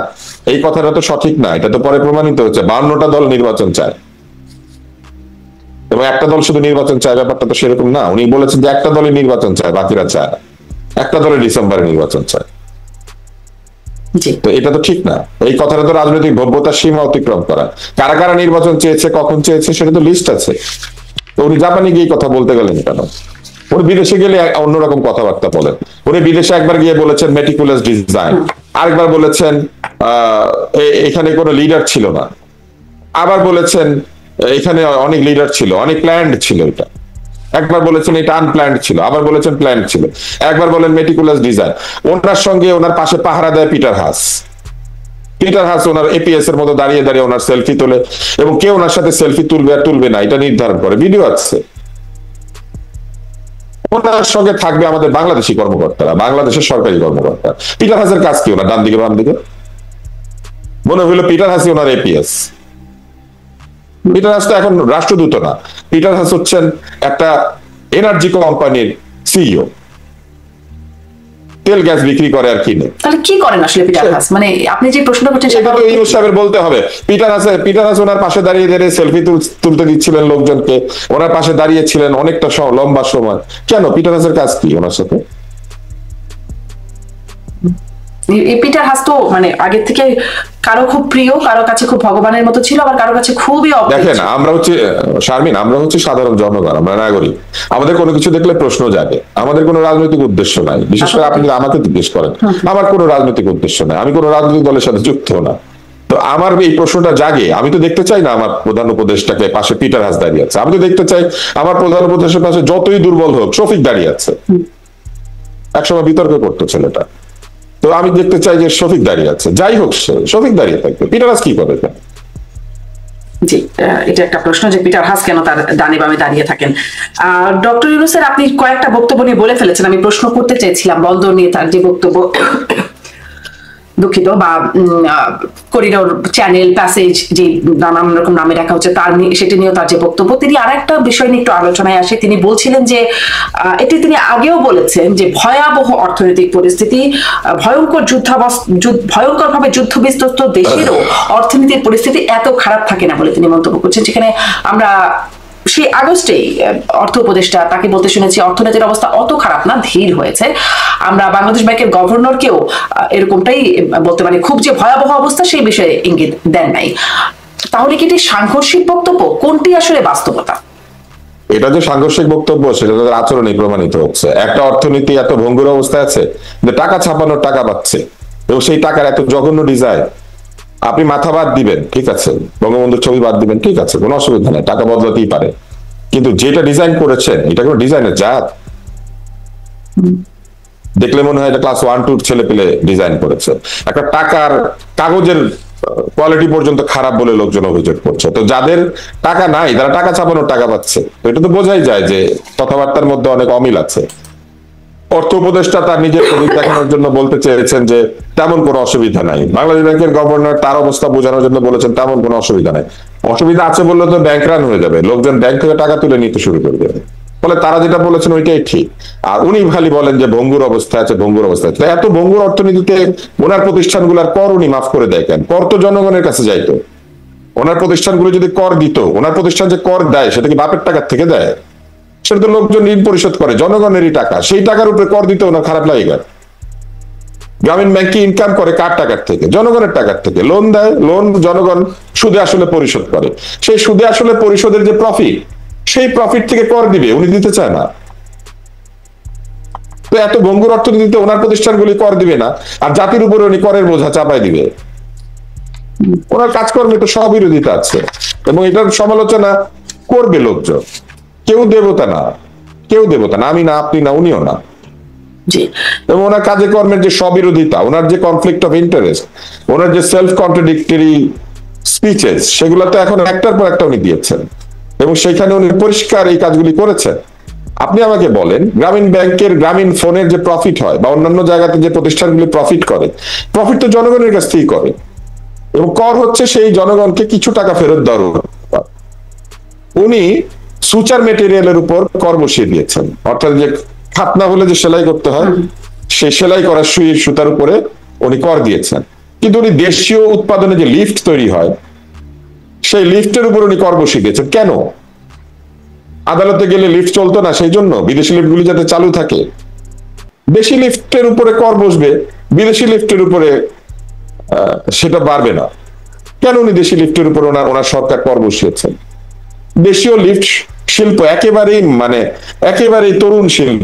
এই কথাটা তো সঠিক না, এটা তো পরে প্রমাণিত হচ্ছে 52টা দল নির্বাচন চায়, এবং একটা দল শুধু নির্বাচন চায় ব্যাপারটা তো সেরকম না। উনি বলেছেন যে একটা দলই নির্বাচন চায়, বাকিরা চায় না। একটা দলের ডিসেম্বরে নির্বাচন চায়, তো এটা তো ঠিক না। এই কথাটা তো রাজনৈতিক ভব্যতার সীমা অতিক্রম করা। কারা কারা নির্বাচন চেয়েছে, কখন চেয়েছে সেটা তো লিস্ট আছে। তো উনি জাপানে গিয়ে কথা বলতে গেলেন কেন? উনি বিদেশে গেলে অন্যরকম কথাবার্তা বলেন। উনি বিদেশে একবার গিয়ে বলেছেন মেটিকুলাস ডিজাইন, আরেকবার বলেছেন এখানে কোনো লিডার ছিল না, আবার বলেছেন এখানে অনেক লিডার ছিল, অনেক প্ল্যান্ড ছিল। এটা একবার বলেছেন এটা আনপ্ল্যান্ড ছিল, আবার বলেছেন প্ল্যান্ড ছিল, একবার বলেন মেটিকুলাস ডিজাইন। ওনার সঙ্গে ওনার পাশে পাহারা দেয় পিটার হাস। পিটার হাস ওনার এপিএস এর মতো দাঁড়িয়ে দাঁড়িয়ে ওনার সেলফি তোলে, এবং কে ওনার সাথে সেলফি তুলবে আর তুলবে না এটা নির্ধারণ করে, ভিডিও আছে। ওনার সঙ্গে থাকবে আমাদের বাংলাদেশি কর্মকর্তারা, বাংলাদেশের সরকারি কর্মকর্তা। পিটার হাসের কাজ কি? ওনার ডান দিকে বাম দিকে মনে হইলো পিটার হাসি ওনার এপিএস। পিটার হাস তো এখন রাষ্ট্রদূত না, পিটার হাস হচ্ছেন একটা এনার্জি কোম্পানির সিইও, তেল গ্যাস বিক্রি করে আর কিনে। তাহলে কি করেন আসলে পিটার হাস? মানে আপনি যে প্রশ্নটা করছেন সেটা তো ইউনূস সাহেবের বলতে হবে। পিটার হাস ওনার পাশে দাঁড়িয়ে দাঁড়িয়ে সেলফি তুলতে দিচ্ছিলেন লোকজনকে, ওনার পাশে দাঁড়িয়ে ছিলেন অনেকটা লম্বা সময়। কেন? পিটার হাসের কাজ কি ওনার সাথে? পিটার হাস তো মানে আগে থেকে কারো খুব প্রিয়, কারো কাছে খুব ভগবানের মতো ছিল, আবার কারো কাছে খুবই অপ্রিয়। দেখেন, আমরা হচ্ছে শারমিন, আমরা হচ্ছে সাধারণ জনগণ, আমরা নাগরিক। আমাদের কোনো কিছু দেখলে প্রশ্ন জাগে। আমাদের কোনো রাজনৈতিক উদ্দেশ্য নাই, বিশেষ করে আপনি যদি আমাকে জিজ্ঞেস করেন, আমার কোনো রাজনৈতিক উদ্দেশ্য নাই, আমি কোনো রাজনৈতিক দলের সাথে যুক্ত না। তো আমার এই প্রশ্নটা জাগে, আমি তো দেখতে চাই না আমার প্রধান উপদেষ্টাকে পাশে পিটার হাস দাঁড়িয়ে আছে। আমি তো দেখতে চাই আমার প্রধান উপদেষ্টার পাশে যতই দুর্বল হোক শফিক দাঁড়িয়ে আছে। একসময় বিতর্ক করতো ছেলেটা, তো আমি দেখতে চাই যে শফিক দাঁড়িয়ে আছে। যাই হোক, শফিক দাঁড়িয়ে থাকবে, পিটার হাস কি করে? জি, এটা একটা প্রশ্ন যে পিটার হাস কেন তার ডানে বামে দাঁড়িয়ে থাকেন। ডক্টর ইউনূসের আপনি কয়েকটা বক্তব্য নিয়ে বলে ফেলেছেন, আমি প্রশ্ন করতে চাইছিলাম বন্দর নিয়ে তার যে বক্তব্য, দুঃখিত, বা করিডোর, চ্যানেল, প্যাসেজ, যে নানান রকম নামে রাখা হচ্ছে তার সেটি নিয়েও তার যে বক্তব্য। তিনি আর একটা বিষয় নিয়ে একটু আলোচনায় আসে। তিনি বলছিলেন যে এটি তিনি আগেও বলেছেন যে ভয়াবহ অর্থনৈতিক পরিস্থিতি, ভয়ঙ্করভাবে যুদ্ধ বিধ্বস্ত দেশেরও অর্থনীতির পরিস্থিতি এত খারাপ থাকে না বলে তিনি মন্তব্য করছেন। যেখানে আমরা সেই আগস্টেই অর্থ উপদেষ্টা তাকে বলতে শুনেছি অর্থনীতির অবস্থা অত খারাপ না, ধীর হয়েছে। আমরা বাংলাদেশ ব্যাংকের গভর্নরকেও এরকমটাই বলতে পারি, খুব যে ভয়াবহ অবস্থা সেই বিষয়ে ইঙ্গিত দেন নাই। তাহলে কি এটি সাংঘর্ষিক বক্তব্য? কোনটি আসলে বাস্তবতা? এটা যে সাংঘর্ষিক বক্তব্য সেটা তাদের আচরণে প্রমাণিত হচ্ছে। একটা অর্থনীতি এত ভঙ্গুর অবস্থায় আছে যে টাকা ছাপানোর টাকা পাচ্ছে, এবং সেই টাকার এত জঘন্য ডিজাইন। আপনি মাথা বাদ দিবেন, ঠিক আছে, বঙ্গবন্ধুর ছবি বাদ দিবেন, ঠিক আছে, কোনো অসুবিধা নেই, টাকা বদলাতেই পারে, কিন্তু যেটা ডিজাইন করেছেন এটা কোনো ডিজাইনের জাত? দেখলে মনে হয় এটা ক্লাস 1-2 ছেলে পেলে ডিজাইন করেছে। একটা টাকার কাগজের কোয়ালিটি পর্যন্ত খারাপ বলে লোকজন অভিযোগ করছে। তো যাদের টাকা নাই তারা টাকা ছাপানোর টাকা পাচ্ছে, এটা তো বোঝাই যায় যে কথাবার্তার মধ্যে অনেক অমিল আছে। অর্থ উপদেষ্টা তার নিজের প্রতীক দেখানোর জন্য বলতে চেয়েছেন যে তেমন কোনো অসুবিধা নাই। বাংলাদেশ ব্যাংকের গভর্নর তার অবস্থা বোঝানোর জন্য বলেছেন তেমন কোনো অসুবিধা নাই। অসুবিধা আছে বললে তো ব্যাংক রান হয়ে যাবে, লোকজন ব্যাংক থেকে টাকা তুলে নিতে শুরু করে দেবে। ফলে তারা যেটা বলেছেন ওইটাই ঠিক। আর উনি খালি বলেন যে ভঙ্গুর অবস্থা আছে, ভঙ্গুর অবস্থা আছে। এত ভঙ্গুর অর্থনীতিতে ওনার প্রতিষ্ঠানগুলোর কর উনি মাফ করে দেয় কেন? কর তো জনগণের কাছে যাইতো। ওনার প্রতিষ্ঠানগুলো যদি কর দিত, ওনার প্রতিষ্ঠান যে কর দেয় সেটা কি বাপের টাকার থেকে দেয়? সেটা তো লোকজন ঋণ পরিশোধ করে, জনগণেরই টাকা, সেই টাকার উপরে কর দিতে ওনার খারাপ লাগে? গ্রামীণ ব্যাংক কি ইনকাম করে কার টাকার থেকে? জনগণের টাকার থেকে। লোন দেয়, লোন জনগণ সুদে আসলে পরিশোধ করে। সেই সুদে আসলে পরিশোধের যে প্রফিট, সেই প্রফিট থেকে কর দিবে, উনি দিতে চায় না। তো এত ভঙ্গুর অর্থনীতিতে ওনার প্রতিষ্ঠানগুলি কর দিবে না, আর জাতির উপরে উনি করের বোঝা চাপাই দিবে। ওনার কাজকর্মে তো স্ববিরোধিতা আছে, এবং এটার সমালোচনা করবে লোকজন। কেউ দেবতা না, কেউ দেবতা না, আমি না, আপনি না, উনিও না। জি। এবং ওনার কাজে কর্মের যে স্ববিরোধিতা, ওনার যে কনফ্লিক্ট অফ ইন্টারেস্ট, ওনার যে সেলফ কন্ট্রাডিক্টরি স্পিচেস, সেগুলো তো এখন একটার পর একটা উনি দিয়েছেন, এবং সেখানে উনি পরিষ্কার এই কাজগুলি করেছেন। আপনি আমাকে বলেন, গ্রামীণ ব্যাংকের গ্রামীণ ফোনের যে প্রফিট হয়, বা অন্যান্য জায়গাতে যে প্রতিষ্ঠানগুলি প্রফিট করে, প্রফিট তো জনগণের কাছ থেকেই করে, এবং কর হচ্ছে সেই জনগণকে কিছু টাকা ফেরত দেওয়ার। উনি সুচার মেটেরিয়ালের উপর কর বসিয়ে দিয়েছেন, অর্থাৎ যে খাতনা হলে যে সেলাই করতে হয়, সেই সেলাই করার সুইয়ের সুতার উপরে উনি কর দিয়েছেন। কিন্তু উনি দেশীয় উৎপাদনে যে লিফট তৈরি হয়, সেই লিফটের উপর উনি কর বসিয়ে দিয়েছেন। কেন? আদালতে গেলে লিফট চলতো না, সেই জন্য বিদেশি লিফটগুলি যাতে চালু থাকে। দেশি লিফটের উপরে কর বসবে, বিদেশি লিফটের উপরে সেটা বাড়বে না। কেন উনি দেশি লিফটের উপর ওনার সরকার কর বসিয়েছেন? দেশীয় লিফট শিল্প একেবারেই তরুণ শিল্প।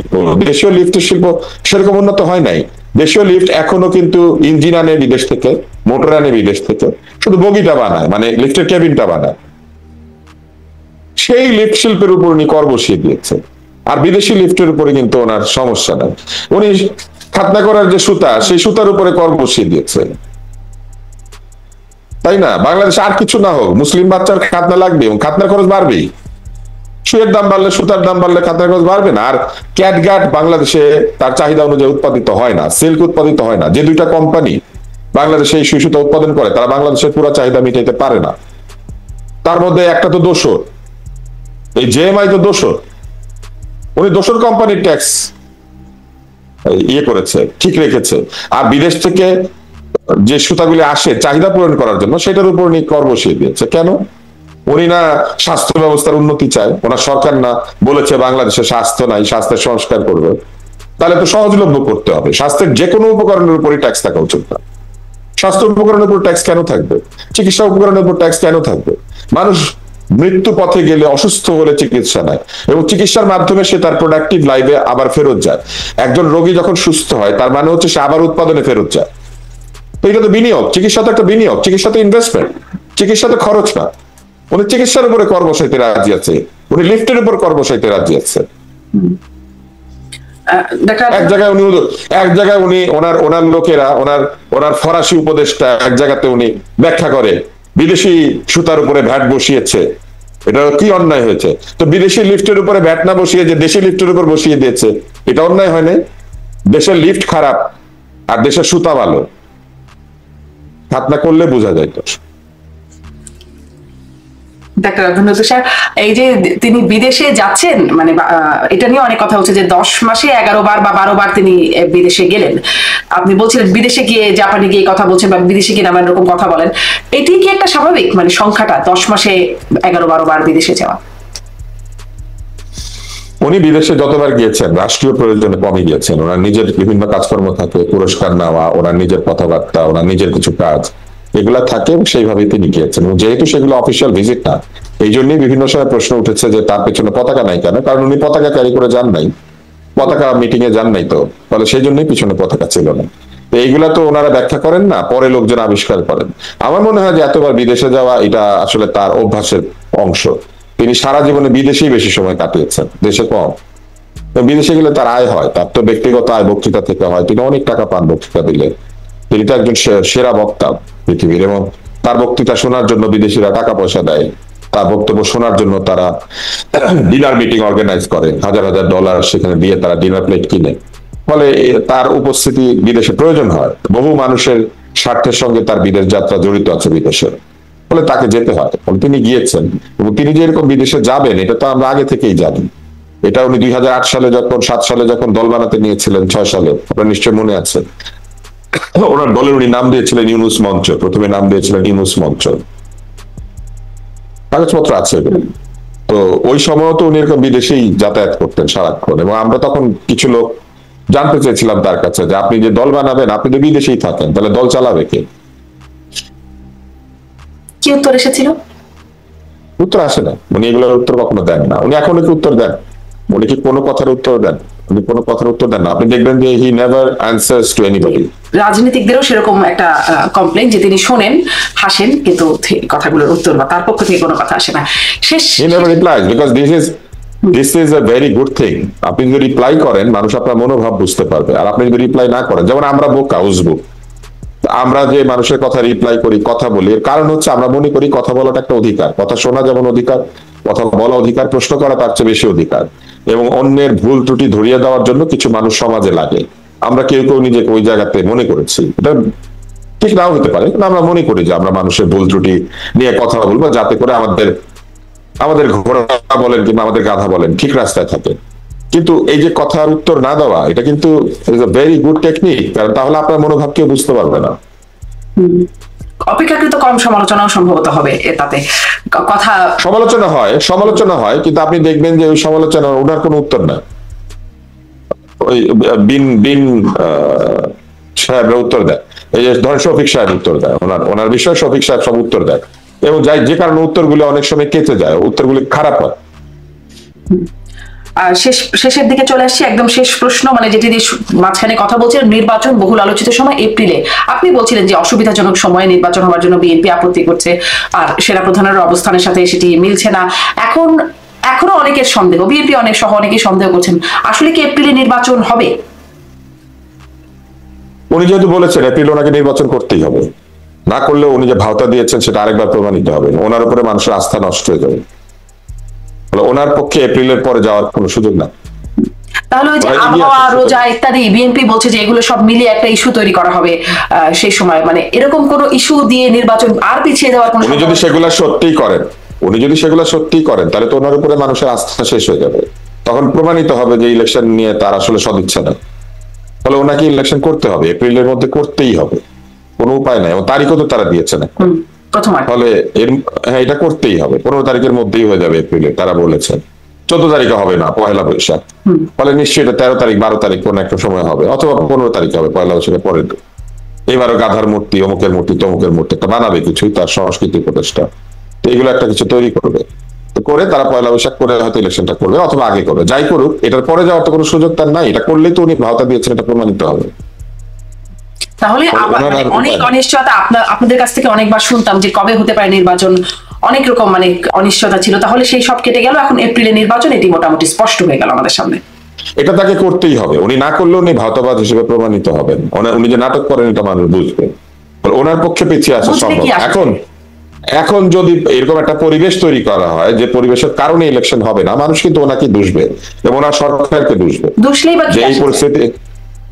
দেশীয় লিফটের শিল্প সেরকম উন্নত হয় নাই। দেশীয় লিফট এখনো কিন্তু ইঞ্জিন আনে বিদেশ থেকে, মোটর আনে বিদেশ থেকে, শুধু বগিটা বানায়, মানে লিফটের কেবিনটা বানায়। সেই লিফট শিল্পের উপর উনি কর বসিয়ে দিয়েছে, আর বিদেশি লিফটের উপরে কিন্তু ওনার সমস্যা নাই। উনি খাতনা করার যে সুতা, সেই সুতার উপরে কর বসিয়ে দিয়েছে, তাই না? বাংলাদেশে আর কিছু না হোক, মুসলিম বাচ্চার খাতনা লাগবে এবং খাতনার খরচ বাড়বেই। সুয়ের দাম বাড়লে, সুতার দাম বাড়লে খাতনার খরচ বাড়বে না। আর ক্যাটগাট বাংলাদেশে তার চাহিদা অনুযায়ী উৎপাদিত হয় না, সিল্ক উৎপাদিত হয় না। যে দুইটা কোম্পানি বাংলাদেশে এই সুই সুতা উৎপাদন করে, তারা বাংলাদেশের পুরো চাহিদা মিটাইতে পারে না। তার মধ্যে একটা তো দোষর, এই জেএমআই তো দোষর। উনি দোষর কোম্পানির ট্যাক্স করেছে, ঠিক রেখেছে। আর বিদেশ থেকে যে সুতাগুলি আসে চাহিদা পূরণ করার জন্য, সেটার উপর উনি কর বসিয়ে দিয়েছে। কেন? উনি না স্বাস্থ্য ব্যবস্থার উন্নতি চায়? ওনার সরকার না বলেছে বাংলাদেশে স্বাস্থ্য নাই, স্বাস্থ্যের সংস্কার করবে? তাহলে তো সহজলভ্য করতে হবে। স্বাস্থ্যের যে কোনো উপকরণের উপরই ট্যাক্স থাকা উচিত না। স্বাস্থ্য উপকরণের উপর ট্যাক্স কেন থাকবে? চিকিৎসা উপকরণের উপর ট্যাক্স কেন থাকবে? মানুষ মৃত্যু পথে গেলে, অসুস্থ হলে চিকিৎসা নেয়, এবং চিকিৎসার মাধ্যমে সে তার প্রোডাক্টিভ লাইফে আবার ফেরত যায়। একজন রোগী যখন সুস্থ হয়, তার মানে হচ্ছে সে আবার উৎপাদনে ফেরত যায়। তো এটা তো বিনিয়োগ। চিকিৎসা তো একটা বিনিয়োগ, চিকিৎসা তো ইনভেস্টমেন্ট, চিকিৎসা তো খরচ না। উনি চিকিৎসার উপরে কর বসাইতে রাজি আছে, উনি লিফটের উপর কর বসাইতে রাজি আছে। এক জায়গায় উনি ওনার লোকেরা, ওনার ফরাসি উপদেষ্টা এক জায়গাতে উনি ব্যাখ্যা করে বিদেশি সুতার উপরে ভ্যাট বসিয়েছে, এটা কি অন্যায় হয়েছে? তো বিদেশি লিফটের উপরে ভ্যাট না বসিয়ে যে দেশি লিফটের উপর বসিয়ে দিয়েছে, এটা অন্যায় হয় নাই? দেশের লিফট খারাপ আর দেশের সুতা ভালো, খাতনা করলে বোঝা যায়। তো ডাক্তার আব্দুল স্যার, এই যে তিনি বিদেশে যাচ্ছেন, মানে এটা নিয়ে অনেক কথা হচ্ছে যে 10 মাসে 11 বার বা 12 বার তিনি বিদেশে গেলেন। আপনি বলছিলেন বিদেশে গিয়ে, জাপানে গিয়ে কথা বলছেন, বা বিদেশে গিয়ে নানান রকম কথা বলেন। এটি কি একটা স্বাভাবিক, মানে সংখ্যাটা 10 মাসে 11-12 বার বিদেশে যাওয়া? উনি বিদেশে যতবার গিয়েছেন, রাষ্ট্রীয় প্রয়োজনে কমই গিয়েছেন। ওনার নিজের বিভিন্ন কাজকর্ম থাকে, পুরস্কার নেওয়া, ওনার নিজের কথাবার্তা, ওনার নিজের কিছু কাজ, এগুলা থাকে, এবং সেইভাবেই তিনি গিয়েছেন। যেহেতু সেগুলো অফিসিয়াল ভিজিট না, এই জন্যই বিভিন্ন সময় প্রশ্ন উঠেছে যে তার পেছনে পতাকা নাই কেন। কারণ উনি পতাকা ক্যারি করে যান নাই, পতাকা মিটিং এ যান নাই, তো ফলে সেই জন্যই পিছনে পতাকা ছিল না। তো এইগুলা তো ওনারা ব্যাখ্যা করেন না, পরে লোকজন আবিষ্কার করেন। আমার মনে হয় যে এতবার বিদেশে যাওয়া, এটা আসলে তার অভ্যাসের অংশ। তিনি সারা জীবনে বিদেশেই বেশি সময় কাটিয়েছেন, দেশে কম। বিদেশে গেলে তার আয় হয়, তার তো ব্যক্তিগত আয় বক্তৃতা থেকে হয়, তিনি অনেক টাকা পান বক্তৃতা দিলে। তিনি তো একজন সেরা বক্তা পৃথিবীর, এবং তার বক্তৃতা শোনার জন্য বিদেশিরা টাকা পয়সা দেয়, তার বক্তব্য শোনার জন্য তারা ডিনার মিটিং অর্গানাইজ করে, হাজার হাজার ডলার সেখানে দিয়ে তারা ডিনার প্লেট কিনে। ফলে তার উপস্থিতি বিদেশে প্রয়োজন হয়। বহু মানুষের স্বার্থের সঙ্গে তার বিদেশ যাত্রা জড়িত আছে বিদেশের, ফলে তাকে যেতে হয়। তিনি গিয়েছেন, এবং তিনি যে এরকম বিদেশে যাবেন, এটা তো আমরা আগে থেকেই জানি। এটা উনি 2008 সালে যখন, 7 সালে যখন দল বানাতে নিয়েছিলেন, 6 সালে, আপনার নিশ্চয় মনে আছে, ওনার দলের উনি নাম দিয়েছিলেন ইউনুস মঞ্চ। প্রথমে নাম দিয়েছিলেন ইউনুস মঞ্চ, কাগজপত্র আছে। তো ওই সময় তো উনি এরকম বিদেশেই যাতায়াত করতেন সারাক্ষণ, এবং আমরা তখন কিছু লোক জানতে চেয়েছিলাম তার কাছে যে আপনি যে দল বানাবেন, আপনি তো বিদেশেই থাকেন, তাহলে দল চালাবে কে? কি উত্তর এসেছিল? উত্তর আসে না, উনি এগুলোর উত্তর কখনো দেন না। উনি এখনো কি উত্তর দেন? উনি কি কোনো কথার উত্তর দেন? উনি কোনো কথার উত্তর দেন না। আপনি দেখবেন যে he never answers to anybody. রাজনীতিকদেরও সেরকম একটা কমপ্লেইন যে তিনি শোনেন, হাসেন, কিন্তু কথাগুলোর উত্তর বা তার পক্ষ থেকে কোনো কথা আসে না। শেষ He never replies because this is a very good thing. আপনি যদি রিপ্লাই করেন, মানুষ আপনার মনোভাব বুঝতে পারবে। আর আপনি যদি রিপ্লাই না করেন, যেমন আমরা বোকা উজবুক, আমরা যে মানুষের কথা রিপ্লাই করি, কথা বলি, এর কারণ হচ্ছে আমরা মনে করি কথা বলাটা একটা অধিকার। কথা শোনা যেমন অধিকার, কথা বলা অধিকার, প্রশ্ন করা তার চেয়ে বেশি অধিকার। এবং অন্যের ভুল ত্রুটি ধরিয়ে দেওয়ার জন্য কিছু মানুষ সমাজে লাগে। আমরা কেউ কেউ নিজেকে ওই জায়গাতে মনে করেছি, এটা ঠিক নাও হতে পারে, কিন্তু আমরা মনে করি যে আমরা মানুষের ভুল ত্রুটি নিয়ে কথা বলবো, যাতে করে আমাদের ঘোড়া বলেন কিংবা আমাদের গাধা বলেন ঠিক রাস্তায় থাকে। কিন্তু এই যে কথার উত্তর না দেওয়া, এটা কিন্তু ভেরি গুড টেকনিক, কারণ তাহলে আপনার মনোভাব কেউ বুঝতে পারবে না। অপেক্ষাকৃত কম সমালোচনাও সম্ভবত হবে তাতে। কথা সমালোচনা হয়, কিন্তু আপনি দেখবেন যে ওই সমালোচনা ওনার কোনো উত্তর নাই। ওই বিন সাহেবরা উত্তর দেয়, এই যে ধরেন শফিক সাহেব উত্তর দেয়, ওনার বিষয়ে শফিক সাহেব সব উত্তর দেয়, এবং যে কারণে উত্তরগুলো অনেক সময় কেটে যায়, উত্তরগুলো খারাপ হয়। শেষের দিকে চলে আসছি, একদম শেষ প্রশ্ন, মানে যেটি দিয়ে মাঝখানে কথা বলছিলেন, নির্বাচন বহুল আলোচিত সময় এপ্রিলে, আপনি বলছিলেন যে অসুবিধাজনক সময়ে নির্বাচন হওয়ার জন্য বিএনপি আপত্তি করছে, আর সেনাপ্রধানের অবস্থানের সাথে সেটি মিলছে না। এখনো অনেকের সন্দেহ, বিএনপি সহ অনেকেই সন্দেহ করছেন, আসলে কি এপ্রিলে নির্বাচন হবে? উনি যেহেতু বলেছেন এপ্রিলে ওনাকে নির্বাচন করতেই হবে, না করলেও উনি যে ভাওতা দিয়েছেন সেটা আরেকবার প্রমাণিত হবে, ওনার উপরে মানুষের আস্থা নষ্ট হয়ে যাবে। ওনার পক্ষে এপ্রিলের পরে যাওয়ার কোনো সুযোগ না। তাহলে ওই যে আবহাওয়া, রোজা ইত্যাদি, বিএনপি বলছে যে এগুলো সব মিলিয়ে একটা ইস্যু তৈরি করা হবে সেই সময়, মানে এরকম কোন ইস্যু দিয়ে নির্বাচন আর পিছিয়ে যাওয়ার কোনো, উনি যদি সেগুলা সত্যিই করেন তাহলে তো ওনার উপরে মানুষের আস্থা শেষ হয়ে যাবে। তখন প্রমাণিত হবে যে ইলেকশন নিয়ে তার আসলে সদিচ্ছা না। ফলে ওনাকে ইলেকশন করতে হবে, এপ্রিলের মধ্যে করতেই হবে, কোনো উপায় নাই। এবং তারিখও তো তারা দিয়েছে না, ফলে এটা করতেই হবে। 15 তারিখের মধ্যেই হয়ে যাবে এপ্রিলে, তারা বলেছেন 14 তারিখে হবে না, পয়লা বৈশাখ। ফলে নিশ্চয়ই এটা 13 তারিখ 12 তারিখ কোন একটা সময় হবে, অথবা 15 তারিখে হবে, পয়লা বৈশাখের পরের। এবারও গাধার মূর্তি, অমুকের মূর্তি, তমুকের মূর্তি একটা বানাবে, কিছুই তার সংস্কৃতি উপদেষ্টা, এগুলো একটা কিছু তৈরি করবে, করে তারা পয়লা বৈশাখ করে হয়তো ইলেকশনটা করবে, অথবা আগে করবে। যাই করুক, এটার পরে যাওয়ার তো কোনো সুযোগ তার নাই। এটা করলেই তো উনি ভাওতা দিয়েছেন, এটা প্রমাণিত হবে। তাহলে অনেক অনিশ্চয়তা, আপনাদের কাছ থেকে অনেকবার শুনতাম যে কবে হতে পারে নির্বাচন, অনেক রকম মানে অনিশ্চয়তা ছিল। তাহলে সেই সব কেটে গেল, এখন এপ্রিলে নির্বাচন, এটি মোটামুটি স্পষ্ট হয়ে গেল আমাদের সামনে। এটা তাকে করতেই হবে, উনি না করলেও উনি ভাওতাবাজ হিসেবে প্রমাণিত হবেন। উনি যে নাটক করেন এটা মানুষ বুঝবে, ওনার পক্ষে পিছিয়ে আসা সম্ভব। এখন যদি এরকম একটা পরিবেশ তৈরি করা হয় যে পরিবেশের কারণে ইলেকশন হবে না, মানুষ কিন্তু ওনাকে দুষবে এবং ওনার সরকারকে দুষবে। যে এই পরিস্থিতি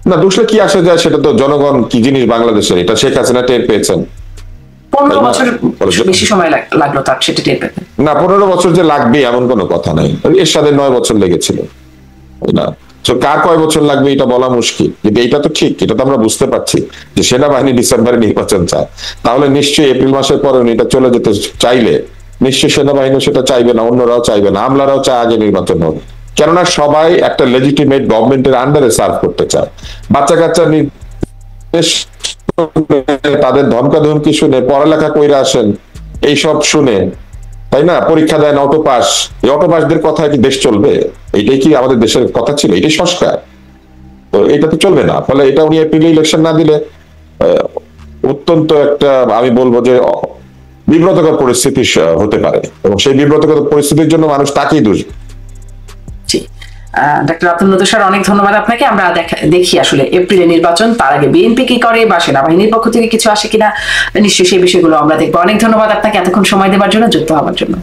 না, দুষলে কি আসে যায়, সেটা তো জনগণ কি জিনিস বাংলাদেশের, এটা শেখ হাসিনা টের পেয়েছেন। 15 বছর বেশি সময় লাগলো তার সেটা টের পেতে। না, 15 বছর যে লাগবে এমন কোনো কথা নাই, এর সাথে 9 বছর লেগেছিল না। কার কয় বছর লাগবে এটা বলা মুশকিল, কিন্তু এটা তো ঠিক, এটা তো আমরা বুঝতে পারছি যে সেনাবাহিনী ডিসেম্বরে নির্বাচন চায়, তাহলে নিশ্চয়ই এপ্রিল মাসের পরে এটা চলে যেতে চাইলে নিশ্চয়ই সেনাবাহিনী সেটা চাইবে না, অন্যরাও চাইবে না, আমলারাও চায় আগে নির্বাচন হোক। কেননা সবাই একটা লেজিটিমেট গভর্নমেন্টের আন্ডারে সার্ভ করতে চায়। বাচ্চা কাচ্চা তাদের ধমকাধমকি শুনে, পড়ালেখা কইরা আসেন এইসব শুনে, তাই না, পরীক্ষা দেন অটো পাস, এই অটো পাসদের কথা কি দেশ চলবে? এইটাই কি আমাদের দেশের কথা ছিল? এটাই সংস্কার? তো এটা তো চলবে না। ফলে এটা উনি এপ্রিলে ইলেকশন না দিলে অত্যন্ত একটা, আমি বলবো যে বিব্রতকর পরিস্থিতি হতে পারে, এবং সেই বিব্রতকর পরিস্থিতির জন্য মানুষ তাকেই দোষ। ডক্টর আব্দুল লতিফ স্যার, অনেক ধন্যবাদ আপনাকে। আমরা দেখি আসলে এপ্রিলে নির্বাচন, তার আগে বিএনপি কি করে বা সেনাবাহিনীর পক্ষ থেকে কিছু আসে কিনা, নিশ্চয়ই সেই বিষয়গুলো আমরা দেখবো। অনেক ধন্যবাদ আপনাকে এতক্ষণ সময় দেওয়ার জন্য, যুক্ত হওয়ার জন্য।